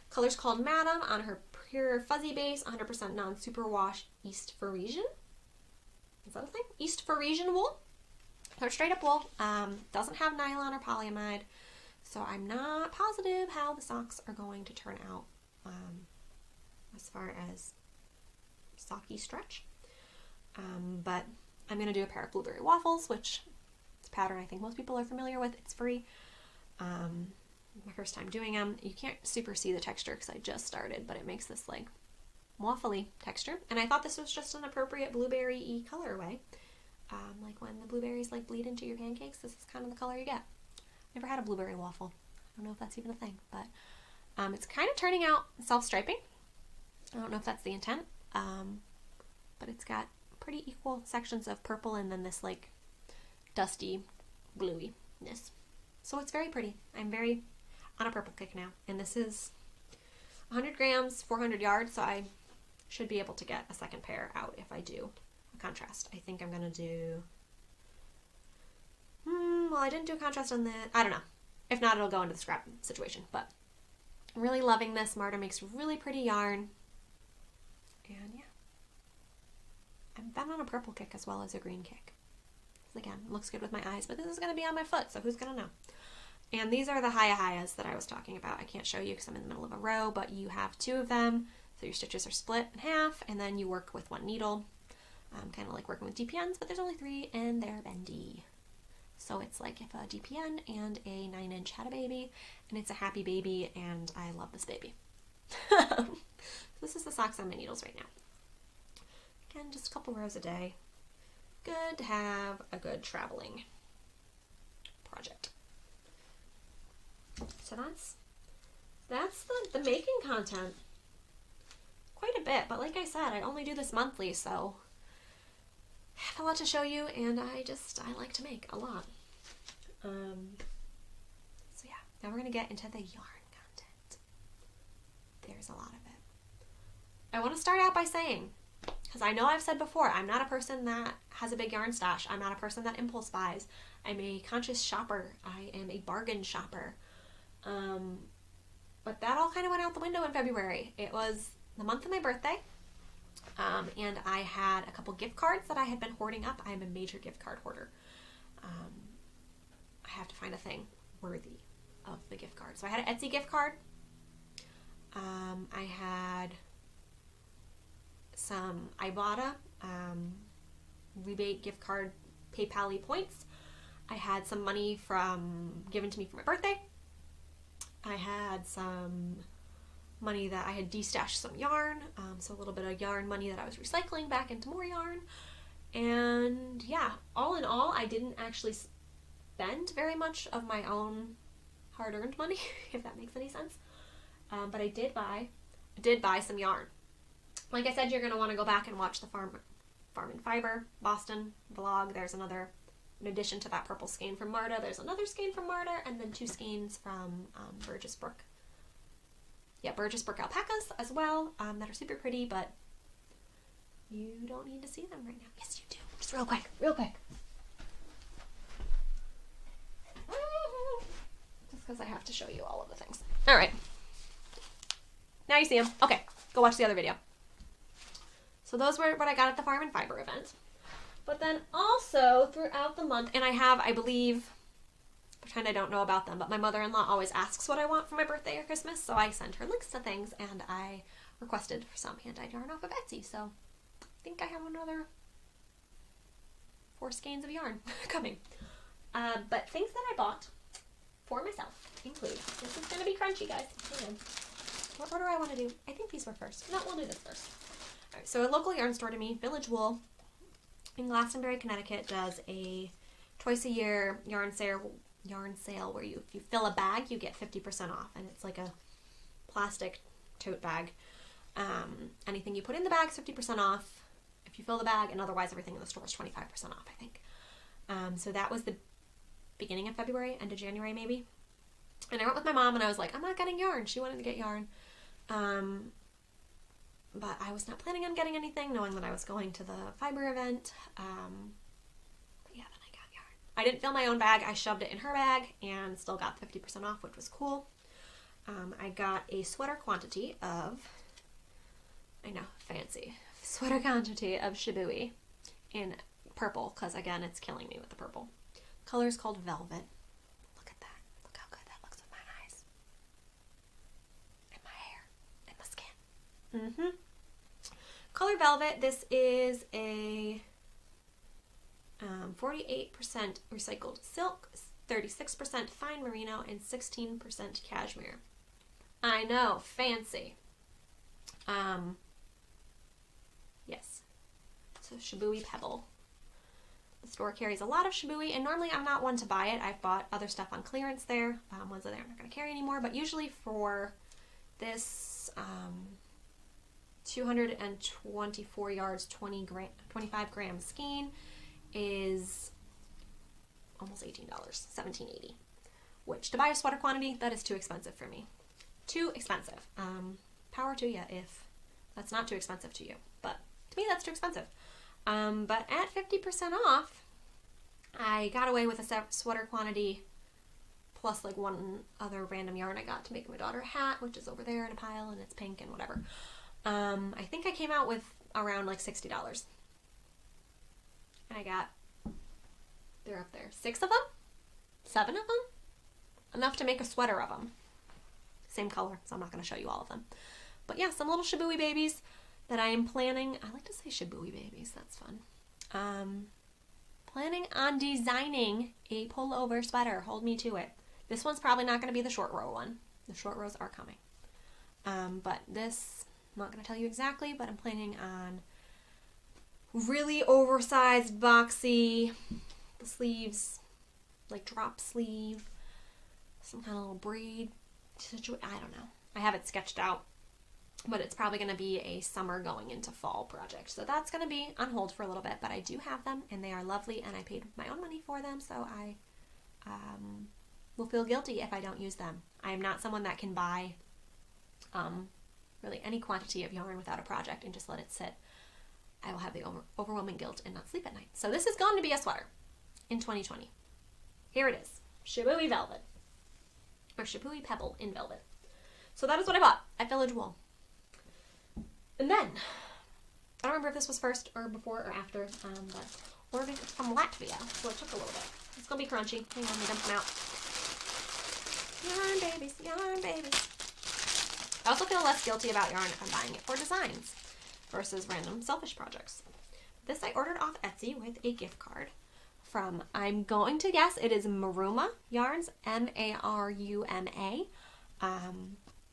Color's called Madam on her pure fuzzy base, 100% non-superwash East Frisian. Is that a thing? East Frisian wool. So it's straight up wool. Doesn't have nylon or polyamide. So I'm not positive how the socks are going to turn out as far as socky stretch. But I'm going to do a pair of blueberry waffles, which is a pattern I think most people are familiar with. It's free. My first time doing them. You can't super see the texture because I just started, but it makes this like waffly texture. And I thought this was just an appropriate blueberry-y colorway. Like when the blueberries like bleed into your pancakes, this is kind of the color you get. Never had a blueberry waffle. I don't know if that's even a thing, but it's kind of turning out self-striping. I don't know if that's the intent, but it's got pretty equal sections of purple and then this like dusty bluey-ness. So it's very pretty. I'm very on a purple kick now. And this is 100 grams, 400 yards, so I should be able to get a second pair out if I do a contrast. I think I'm going to do... well, I didn't do a contrast on the... I don't know. If not, it'll go into the scrap situation. But I'm really loving this. Marta makes really pretty yarn. And yeah. I've been on a purple kick as well as a green kick. Again, it looks good with my eyes, but this is going to be on my foot, so who's going to know? And these are the Hayas that I was talking about. I can't show you because I'm in the middle of a row, but you have 2 of them, so your stitches are split in half, and then you work with 1 needle. Kind of like working with DPNs, but there's only 3, and they're bendy. So it's like if a DPN and a 9-inch had a baby, and it's a happy baby, and I love this baby. This is the socks on my needles right now. Again, just a couple rows a day. Good to have a good traveling project. So that's the making content. Quite a bit, but like I said, I only do this monthly, so I have a lot to show you, and I like to make a lot. So yeah, now we're gonna get into the yarn content. There's a lot of it. I want to start out by saying, because I know I've said before, I'm not a person that has a big yarn stash. I'm not a person that impulse buys. I'm a conscious shopper. I am a bargain shopper. But that all kind of went out the window in February. It was the month of my birthday. And I had a couple gift cards that I had been hoarding up. I am a major gift card hoarder. I have to find a thing worthy of the gift card. So I had an Etsy gift card. I had some Ibotta rebate gift card PayPal-y points. I had some money given to me for my birthday. I had some money that I had destashed some yarn, so a little bit of yarn money that I was recycling back into more yarn. And yeah, all in all, I didn't actually spend very much of my own hard-earned money, if that makes any sense. But I did buy some yarn. Like I said, you're going to want to go back and watch the Farm and Fiber Boston vlog. There's another, in addition to that purple skein from Marta, there's another skein from Marta, and then 2 skeins from Burgess Brook. Yeah, Burgess Brook alpacas as well, that are super pretty, but you don't need to see them right now. Yes, you do. Just real quick. Just because I have to show you all of the things. All right. Now you see them. Okay, go watch the other video. So those were what I got at the Farm and Fiber event. But then also throughout the month, and I have, I believe, pretend I don't know about them, but my mother-in-law always asks what I want for my birthday or Christmas, so I send her links to things, and I requested for some hand-dyed yarn off of Etsy, so I think I have another 4 skeins of yarn coming. But things that I bought for myself include, this is going to be crunchy, guys. Hang on. What order do I want to do? I think these were first. No, we'll do this first. All right, so a local yarn store to me, Village Wool, in Glastonbury, Connecticut, does a twice-a-year yarn sale where if you fill a bag, you get 50% off, and it's like a plastic tote bag. Anything you put in the bag is 50% off if you fill the bag, and otherwise everything in the store is 25% off, I think. So that was the beginning of February, end of January maybe. And I went with my mom, and I was like, I'm not getting yarn. She wanted to get yarn. But I was not planning on getting anything, knowing that I was going to the fiber event. But yeah, then I got yarn. I didn't fill my own bag. I shoved it in her bag and still got 50% off, which was cool. I got a sweater quantity of, I know, fancy, sweater quantity of Shibui in purple, because again, it's killing me with the purple. Color is called Velvet. Look at that. Look how good that looks with my eyes. And my hair. And my skin. Color Velvet. This is a 48% recycled silk, 36% fine merino, and 16% cashmere. I know, fancy. Yes. So Shibui Pebble. The store carries a lot of Shibui, and normally I'm not one to buy it. I've bought other stuff on clearance there, ones that they're not going to carry anymore, but usually for this 224 yards, 25 gram skein is almost $18, $17.80, which to buy a sweater quantity, that is too expensive for me. Too expensive. Power to you if that's not too expensive to you, but to me that's too expensive. But at 50% off, I got away with a sweater quantity plus like one other random yarn I got to make my daughter a hat, which is over there in a pile and it's pink and whatever. I think I came out with around like $60. And I got, they're up there, 6 of them? 7 of them? Enough to make a sweater of them. Same color, so I'm not going to show you all of them. But yeah, some little Shibui babies that I am planning. I like to say Shibui babies, that's fun. Planning on designing a pullover sweater. Hold me to it. This one's probably not going to be the short row one. The short rows are coming. But this, I'm not going to tell you exactly, but I'm planning on really oversized, boxy, the sleeves, like drop sleeve, some kind of little braid situation. I don't know. I have it sketched out, but it's probably going to be a summer going into fall project. So that's going to be on hold for a little bit, but I do have them and they are lovely and I paid my own money for them. So I will feel guilty if I don't use them. I am not someone that can buy really any quantity of yarn without a project and just let it sit. I will have the overwhelming guilt and not sleep at night. So this is going to be a sweater in 2020. Here it is. Shibui Velvet. Or Shibui Pebble in Velvet. So that is what I bought at Village Wool. And then, I don't remember if this was first or before or after, but ordered from Latvia, so it took a little bit. It's going to be crunchy. Hang on, let me dump them out. Yarn babies, yarn babies. I also feel less guilty about yarn if I'm buying it for designs versus random selfish projects. This I ordered off Etsy with a gift card from, I'm going to guess it is Maruma Yarns, Maruma.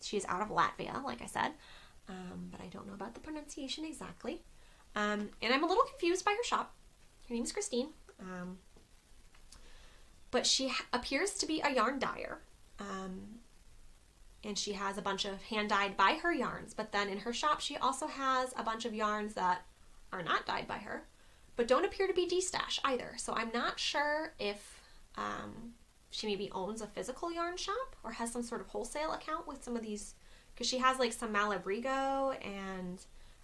She's out of Latvia, like I said, but I don't know about the pronunciation exactly. And I'm a little confused by her shop. Her name is Christine, but she appears to be a yarn dyer, and she has a bunch of hand-dyed by her yarns, but then in her shop she also has a bunch of yarns that are not dyed by her, but don't appear to be D-stash either. So I'm not sure if she maybe owns a physical yarn shop or has some sort of wholesale account with some of these, because she has like some Malabrigo and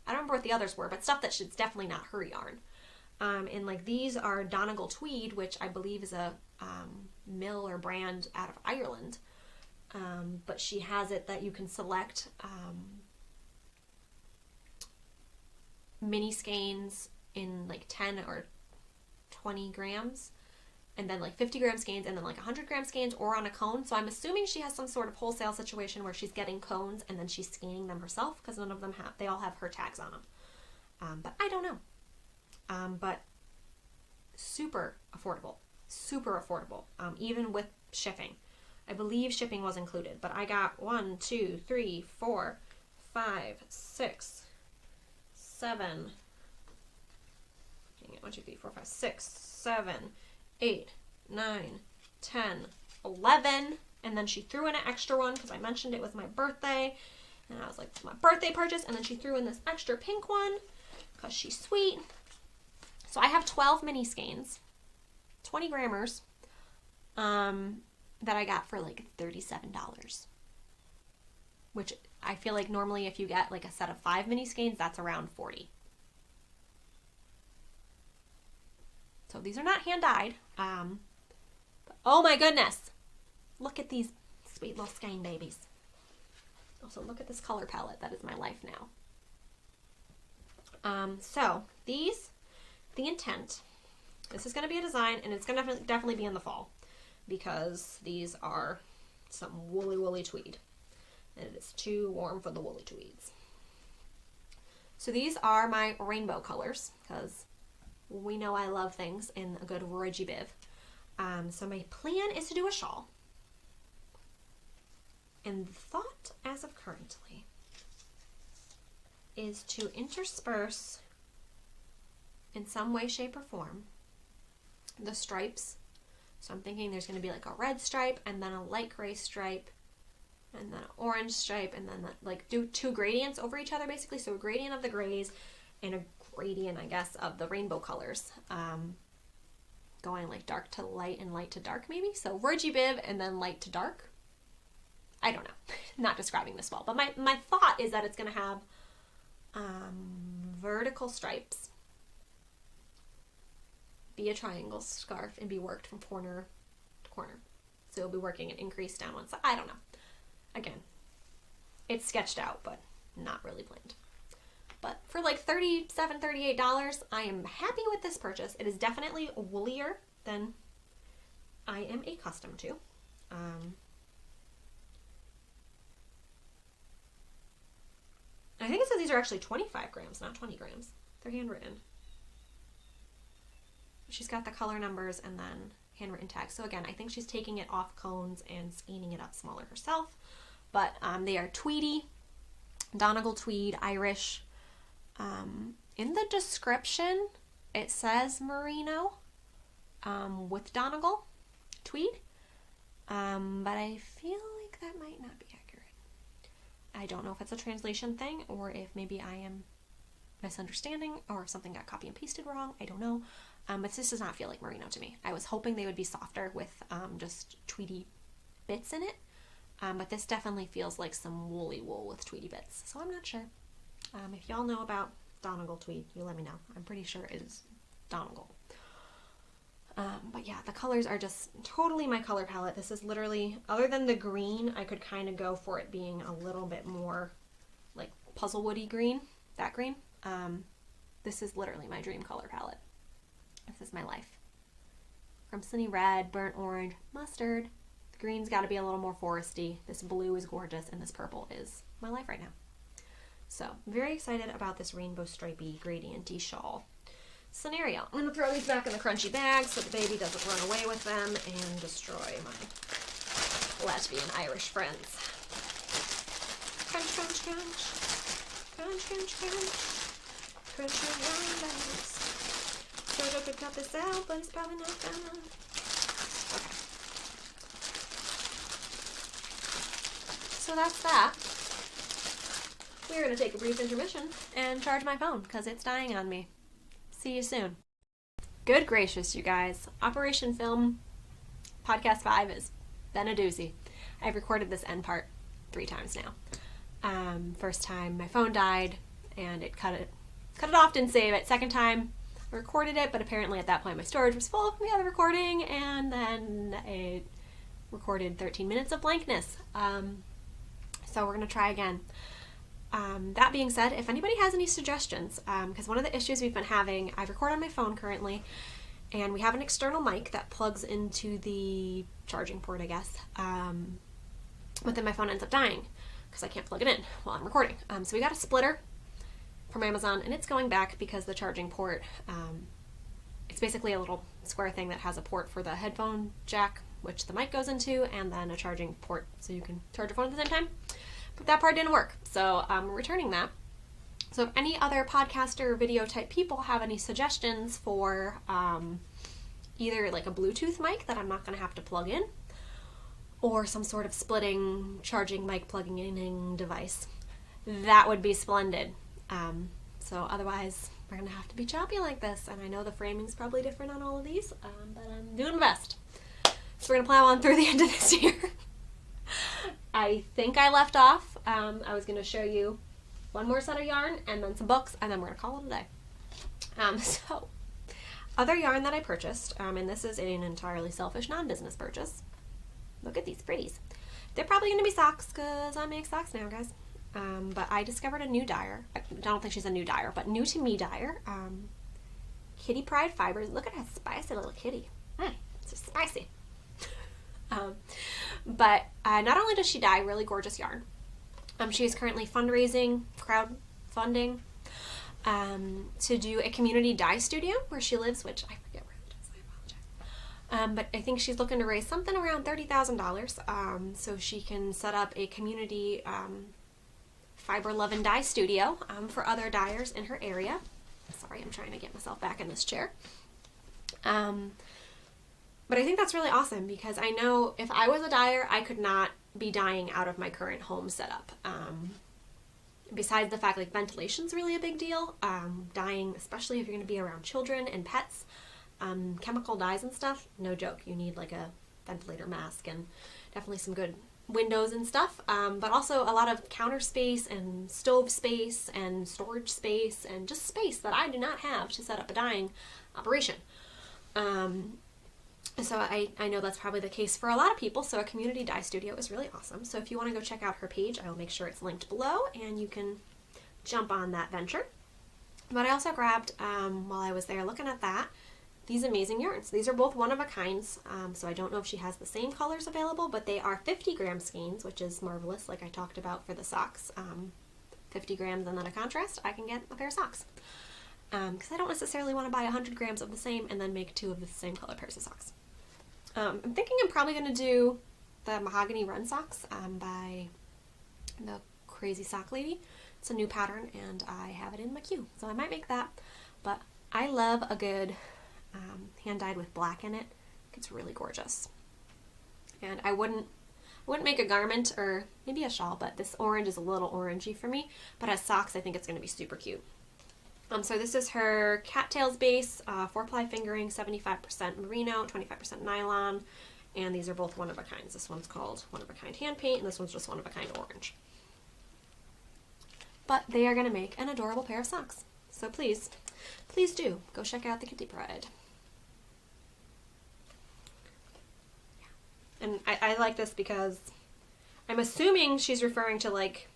I don't remember what the others were, but stuff that she's definitely not her yarn. And like these are Donegal Tweed, which I believe is a mill or brand out of Ireland. But she has it that you can select mini skeins in like 10 or 20 grams, and then like 50 gram skeins, and then like 100 gram skeins, or on a cone. So I'm assuming she has some sort of wholesale situation where she's getting cones and then she's skeining them herself, because none of them they all have her tags on them. But I don't know. But super affordable, even with shipping. I believe shipping was included, but I got 1, 2, 3, 4, 5, 6, 7. 1, 2, 3, 4, 5, 6, 7, 8, 9, 10, 11, and then she threw in an extra one because I mentioned it was my birthday, and I was like, it's my birthday purchase, and then she threw in this extra pink one because she's sweet. So I have 12 mini skeins, 20 grammars, that I got for like $37, which I feel like normally if you get like a set of 5 mini skeins, that's around $40. So these are not hand dyed. But oh my goodness, look at these sweet little skein babies. Also look at this color palette. That is my life now. So these, the intent, this is going to be a design, and it's going to definitely be in the fall, because these are some woolly tweed, and it is too warm for the woolly tweeds. So these are my rainbow colors, because we know I love things in a good Roigi Biv. So my plan is to do a shawl. And the thought as of currently is to intersperse in some way, shape, or form the stripes. So I'm thinking there's going to be like a red stripe, and then a light gray stripe, and then an orange stripe, and then like do 2 gradients over each other basically. So a gradient of the grays and a gradient, I guess, of the rainbow colors, going like dark to light and light to dark maybe. So Roigi Biv and then light to dark. I don't know. Not describing this well, but my thought is that it's going to have vertical stripes, be a triangle scarf, and be worked from corner to corner. So you'll be working an increase down one side. I don't know. Again, it's sketched out, but not really planned. But for like $37, $38, I am happy with this purchase. It is definitely woolier than I am accustomed to. I think it says these are actually 25 grams, not 20 grams. They're handwritten. She's got the color numbers and then handwritten tags. So again, I think she's taking it off cones and skeining it up smaller herself. But they are tweedy, Donegal tweed, Irish. In the description, it says merino with Donegal tweed. But I feel like that might not be accurate. I don't know if it's a translation thing or if maybe I am misunderstanding or if something got copy and pasted wrong. I don't know. But this does not feel like merino to me. I was hoping they would be softer with just tweedy bits in it. But this definitely feels like some woolly wool with tweedy bits. So I'm not sure. If y'all know about Donegal tweed, you let me know. I'm pretty sure it is Donegal. But yeah, the colors are just totally my color palette. This is literally, other than the green, I could kind of go for it being a little bit more like Puzzlewoody green, that green. This is literally my dream color palette. This is my life. Crimsony red, burnt orange, mustard. The green's got to be a little more foresty. This blue is gorgeous, and this purple is my life right now. So, very excited about this rainbow stripey gradienty shawl. scenario. I'm going to throw these back in the crunchy bag so the baby doesn't run away with them and destroy my Latvian Irish friends. Crunch, crunch, crunch. Crunch, crunch, crunch. Crunch your yarn bags. Jojo could cut this out, but it's probably not gonna. Okay. So that's that. We're going to take a brief intermission and charge my phone because it's dying on me. See you soon. Good gracious, you guys. Operation Film Podcast 5 has been a doozy. I've recorded this end part 3 times now. First time my phone died and it cut it off, didn't save it. Second time I recorded it, but apparently at that point my storage was full from the other recording, and then it recorded 13 minutes of blankness. So we're going to try again. That being said, if anybody has any suggestions, because one of the issues we've been having, I record on my phone currently, and we have an external mic that plugs into the charging port, I guess, but then my phone ends up dying because I can't plug it in while I'm recording. So we got a splitter from Amazon, and it's going back because the charging port, it's basically a little square thing that has a port for the headphone jack, which the mic goes into, and then a charging port so you can charge your phone at the same time. But that part didn't work, so we're returning that. So if any other podcaster video type people have any suggestions for either like a Bluetooth mic that I'm not going to have to plug in, or some sort of splitting charging mic plugging in device, that would be splendid. So otherwise we're going to have to be choppy like this, and I know the framing's probably different on all of these, but I'm doing my best. So we're going to plow on through the end of this year. I think I left off. I was going to show you one more set of yarn and then some books, and then we're going to call it a day. So, other yarn that I purchased, and this is an entirely selfish non-business purchase. Look at these pretties. They're probably going to be socks because I make socks now, guys. But I discovered a new dyer. I don't think she's a new dyer, but new to me dyer. Kitty Pride Fibers. Look at that spicy little kitty. It's just spicy. But not only does she dye really gorgeous yarn, she is currently fundraising, crowdfunding, to do a community dye studio where she lives, which I forget where it is, I apologize. But I think she's looking to raise something around $30,000 so she can set up a community fiber love and dye studio for other dyers in her area. Sorry, I'm trying to get myself back in this chair. But I think that's really awesome because I know if I was a dyer, I could not be dyeing out of my current home setup. Besides the fact like ventilation's really a big deal, dyeing, especially if you're going to be around children and pets, chemical dyes and stuff, no joke. You need like a ventilator mask and definitely some good windows and stuff, but also a lot of counter space and stove space and storage space and just space that I do not have to set up a dyeing operation. So I know that's probably the case for a lot of people, so a community dye studio is really awesome. So if you want to go check out her page, I will make sure it's linked below, and you can jump on that venture. But I also grabbed, while I was there looking at that, these amazing yarns. These are both one-of-a-kinds, so I don't know if she has the same colors available, but they are 50-gram skeins, which is marvelous, like I talked about for the socks. 50 grams and then a contrast, I can get a pair of socks. Because I don't necessarily want to buy 100 grams of the same and then make 2 of the same color pairs of socks. I'm thinking I'm probably going to do the Mahogany Run socks by the Crazy Sock Lady. It's a new pattern and I have it in my queue, so I might make that. But I love a good hand-dyed with black in it. It's really gorgeous. And I wouldn't make a garment or maybe a shawl, but this orange is a little orangey for me. But as socks, I think it's going to be super cute. So this is her cattails base, 4-ply fingering, 75% merino, 25% nylon, and these are both one-of-a-kinds. This one's called one-of-a-kind hand paint, and this one's just one-of-a-kind orange. But they are going to make an adorable pair of socks. So please do go check out the Kitty Pride. And I like this because I'm assuming she's referring to like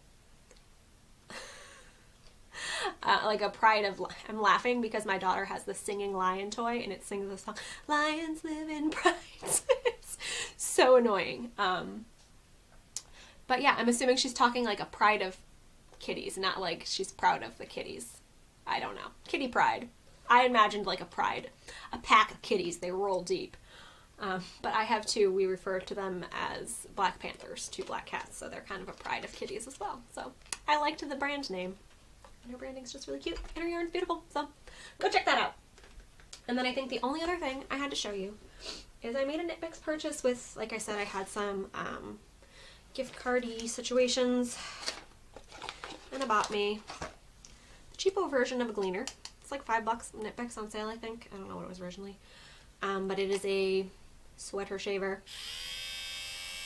a pride of, I'm laughing because my daughter has the singing lion toy and it sings the song, lions live in pride. It's so annoying. But yeah, I'm assuming she's talking like a pride of kitties, not like she's proud of the kitties. I don't know. Kitty Pride. I imagined like a pride, a pack of kitties. They roll deep. But I have two. We refer to them as Black Panthers, 2 black cats. So they're kind of a pride of kitties as well. So I liked the brand name. And her branding's just really cute. And her yarn's beautiful. So go check that out. And then I think the only other thing I had to show you is I made a Knit Picks purchase with, like I said, I had some gift cardy situations. And I bought me the cheapo version of a gleaner. It's like $5 Knit Picks on sale, I think. I don't know what it was originally. But it is a sweater shaver.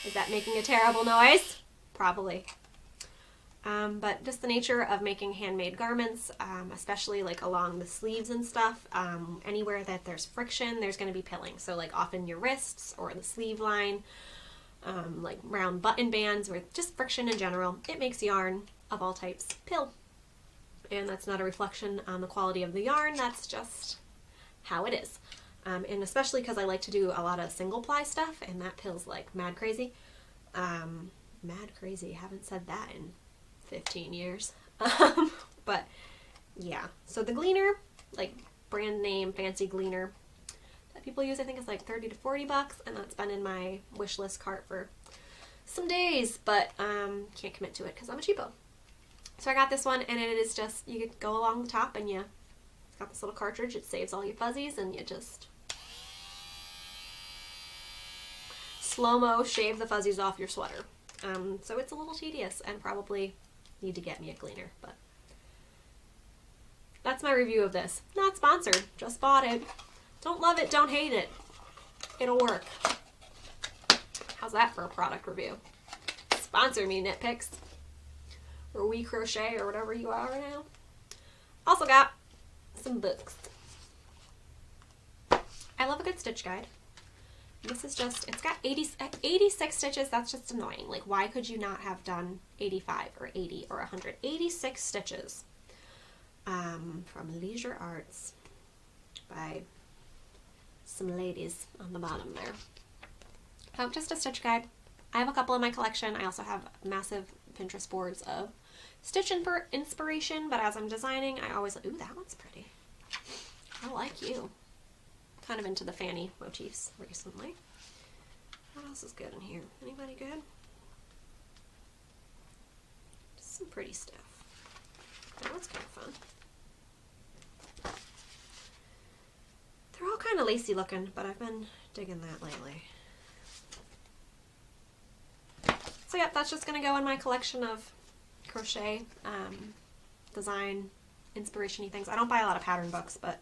Is that making a terrible noise? Probably. But just the nature of making handmade garments, especially like along the sleeves and stuff, anywhere that there's friction, there's going to be pilling. So like often your wrists or the sleeve line, like round button bands or just friction in general, it makes yarn of all types pill. And that's not a reflection on the quality of the yarn, that's just how it is. And especially because I like to do a lot of single ply stuff, and that pills like mad crazy. Mad crazy, haven't said that in 15 years. But yeah, so the gleaner, like brand name fancy gleaner that people use, I think is like $30 to $40, and that's been in my wish list cart for some days, but can't commit to it because I'm a cheapo. So I got this one, and it is just, you could go along the top and it's got this little cartridge, it saves all your fuzzies, and you just slow-mo shave the fuzzies off your sweater. So it's a little tedious and probably need to get me a gleaner, but that's my review of this. Not sponsored, just bought it. Don't love it, don't hate it. It'll work. How's that for a product review? Sponsor me, Knit Picks. Or We Crochet, or whatever you are now. Also got some books. I love a good stitch guide. This is just, it's got 86 stitches. That's just annoying. Like, why could you not have done 85 or 80 or 100? 86 stitches from Leisure Arts by some ladies on the bottom there. Just a stitch guide. I have a couple in my collection. I also have massive Pinterest boards of stitch inspiration, but as I'm designing, I always, ooh, that one's pretty. I like you. Kind of into the fanny motifs recently. What else is good in here? Anybody good? Just some pretty stuff. That one's kind of fun. They're all kind of lacy looking, but I've been digging that lately. So yeah, that's just going to go in my collection of crochet, design, inspiration-y things. I don't buy a lot of pattern books, but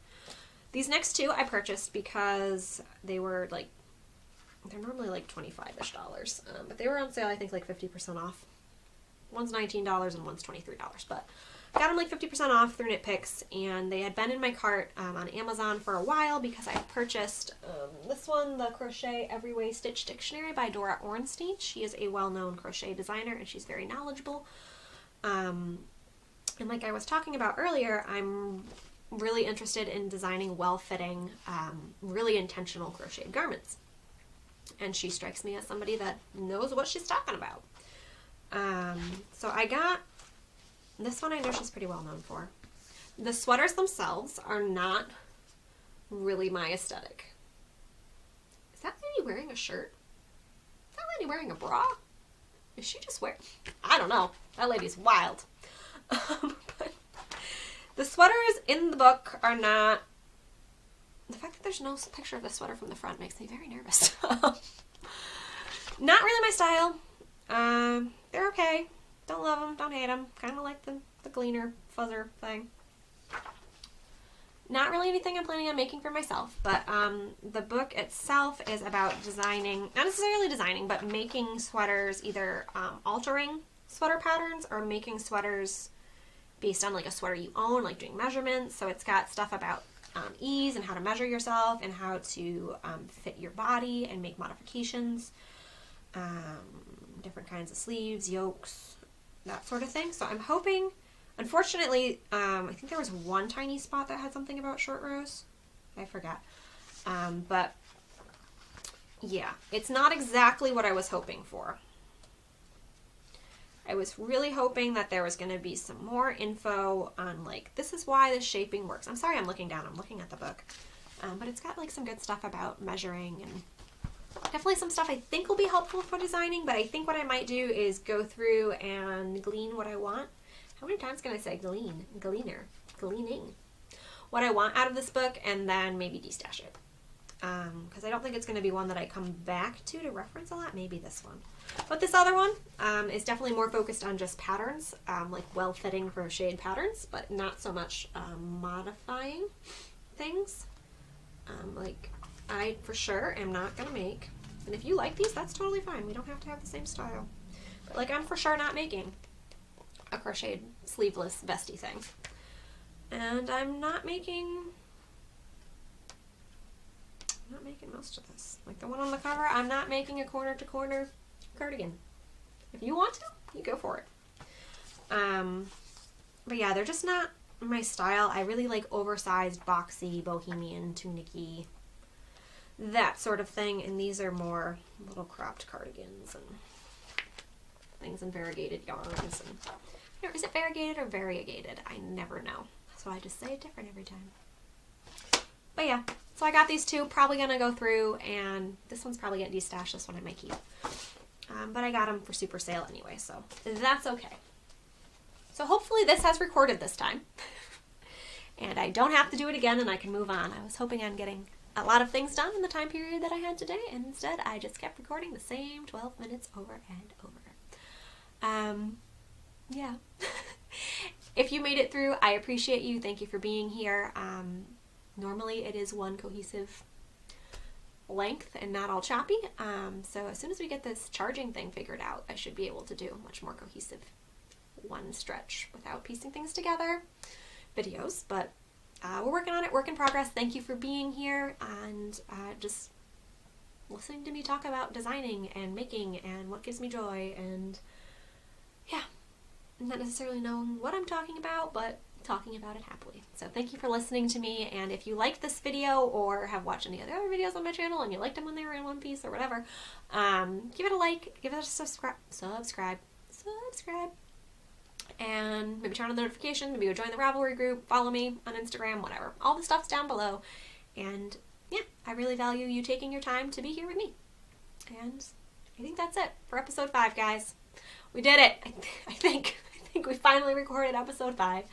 these next two I purchased because they were like, they're normally like $25-ish, but they were on sale, I think like 50% off. One's $19 and one's $23, but I got them like 50% off through Knit Picks, and they had been in my cart on Amazon for a while because I had purchased this one, the Crochet Every Way Stitch Dictionary by Dora Ornstein. She is a well-known crochet designer, and she's very knowledgeable. And like I was talking about earlier, I'm really interested in designing well-fitting, really intentional crocheted garments. And she strikes me as somebody that knows what she's talking about. So I got this one. I know she's pretty well known for. The sweaters themselves are not really my aesthetic. Is that lady wearing a shirt? Is that lady wearing a bra? Is she just wearing... I don't know. That lady's wild. But the sweaters in the book are not... The fact that there's no picture of the sweater from the front makes me very nervous. Not really my style. They're okay. Don't love them, don't hate them. Kind of like the gleaner fuzzer thing. Not really anything I'm planning on making for myself, but the book itself is about designing, not necessarily designing, but making sweaters, either altering sweater patterns or making sweaters based on like a sweater you own, like doing measurements. So it's got stuff about ease and how to measure yourself and how to fit your body and make modifications, different kinds of sleeves, yokes, that sort of thing. So I'm hoping, unfortunately, I think there was one tiny spot that had something about short rows. I forgot. But yeah, it's not exactly what I was hoping for. I was really hoping that there was going to be some more info on, like, this is why the shaping works. I'm sorry I'm looking down. I'm looking at the book. But it's got, like, some good stuff about measuring and definitely some stuff I think will be helpful for designing. But I think what I might do is go through and glean what I want. How many times can I say glean? Gleaner. Gleaning. What I want out of this book, and then maybe destash it. Because I don't think it's going to be one that I come back to reference a lot. Maybe this one. But this other one is definitely more focused on just patterns, like well-fitting crocheted patterns, but not so much modifying things. Like, I for sure am not going to make, and if you like these, that's totally fine. We don't have to have the same style. But, like, I'm for sure not making a crocheted sleeveless vesty thing. And I'm not making most of this. Like the one on the cover, I'm not making a corner-to-corner cardigan. If you want to, you go for it. But yeah, they're just not my style. I really like oversized, boxy, bohemian, tunicky, that sort of thing. And these are more little cropped cardigans and things in variegated yarns. And is it variegated or variegated? I never know. So I just say it different every time. But yeah, so I got these two. Probably going to go through, and this one's probably getting destashed. This one I might keep. But I got them for super sale anyway, so that's okay. So hopefully this has recorded this time. And I don't have to do it again, and I can move on. I was hoping on getting a lot of things done in the time period that I had today, and instead I just kept recording the same 12 minutes over and over. Yeah. If you made it through, I appreciate you. Thank you for being here. Normally it is one cohesive length and not all choppy. So as soon as we get this charging thing figured out, I should be able to do much more cohesive one stretch without piecing things together videos. But we're working on it, work in progress. Thank you for being here and just listening to me talk about designing and making and what gives me joy, and yeah, not necessarily knowing what I'm talking about, but talking about it happily. So thank you for listening to me, and if you liked this video or have watched any of the other videos on my channel and you liked them when they were in one piece or whatever, give it a like, give it a subscribe, and maybe turn on the notification, maybe go join the Ravelry group, follow me on Instagram, whatever. All the stuff's down below, and yeah, I really value you taking your time to be here with me. And I think that's it for episode 5, guys. We did it. I think we finally recorded episode 5.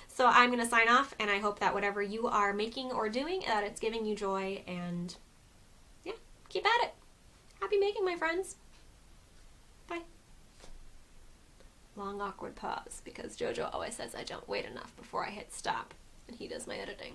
So I'm going to sign off, and I hope that whatever you are making or doing, that it's giving you joy, and yeah, keep at it. Happy making, my friends. Bye. Long, awkward pause, because JoJo always says I don't wait enough before I hit stop, and he does my editing.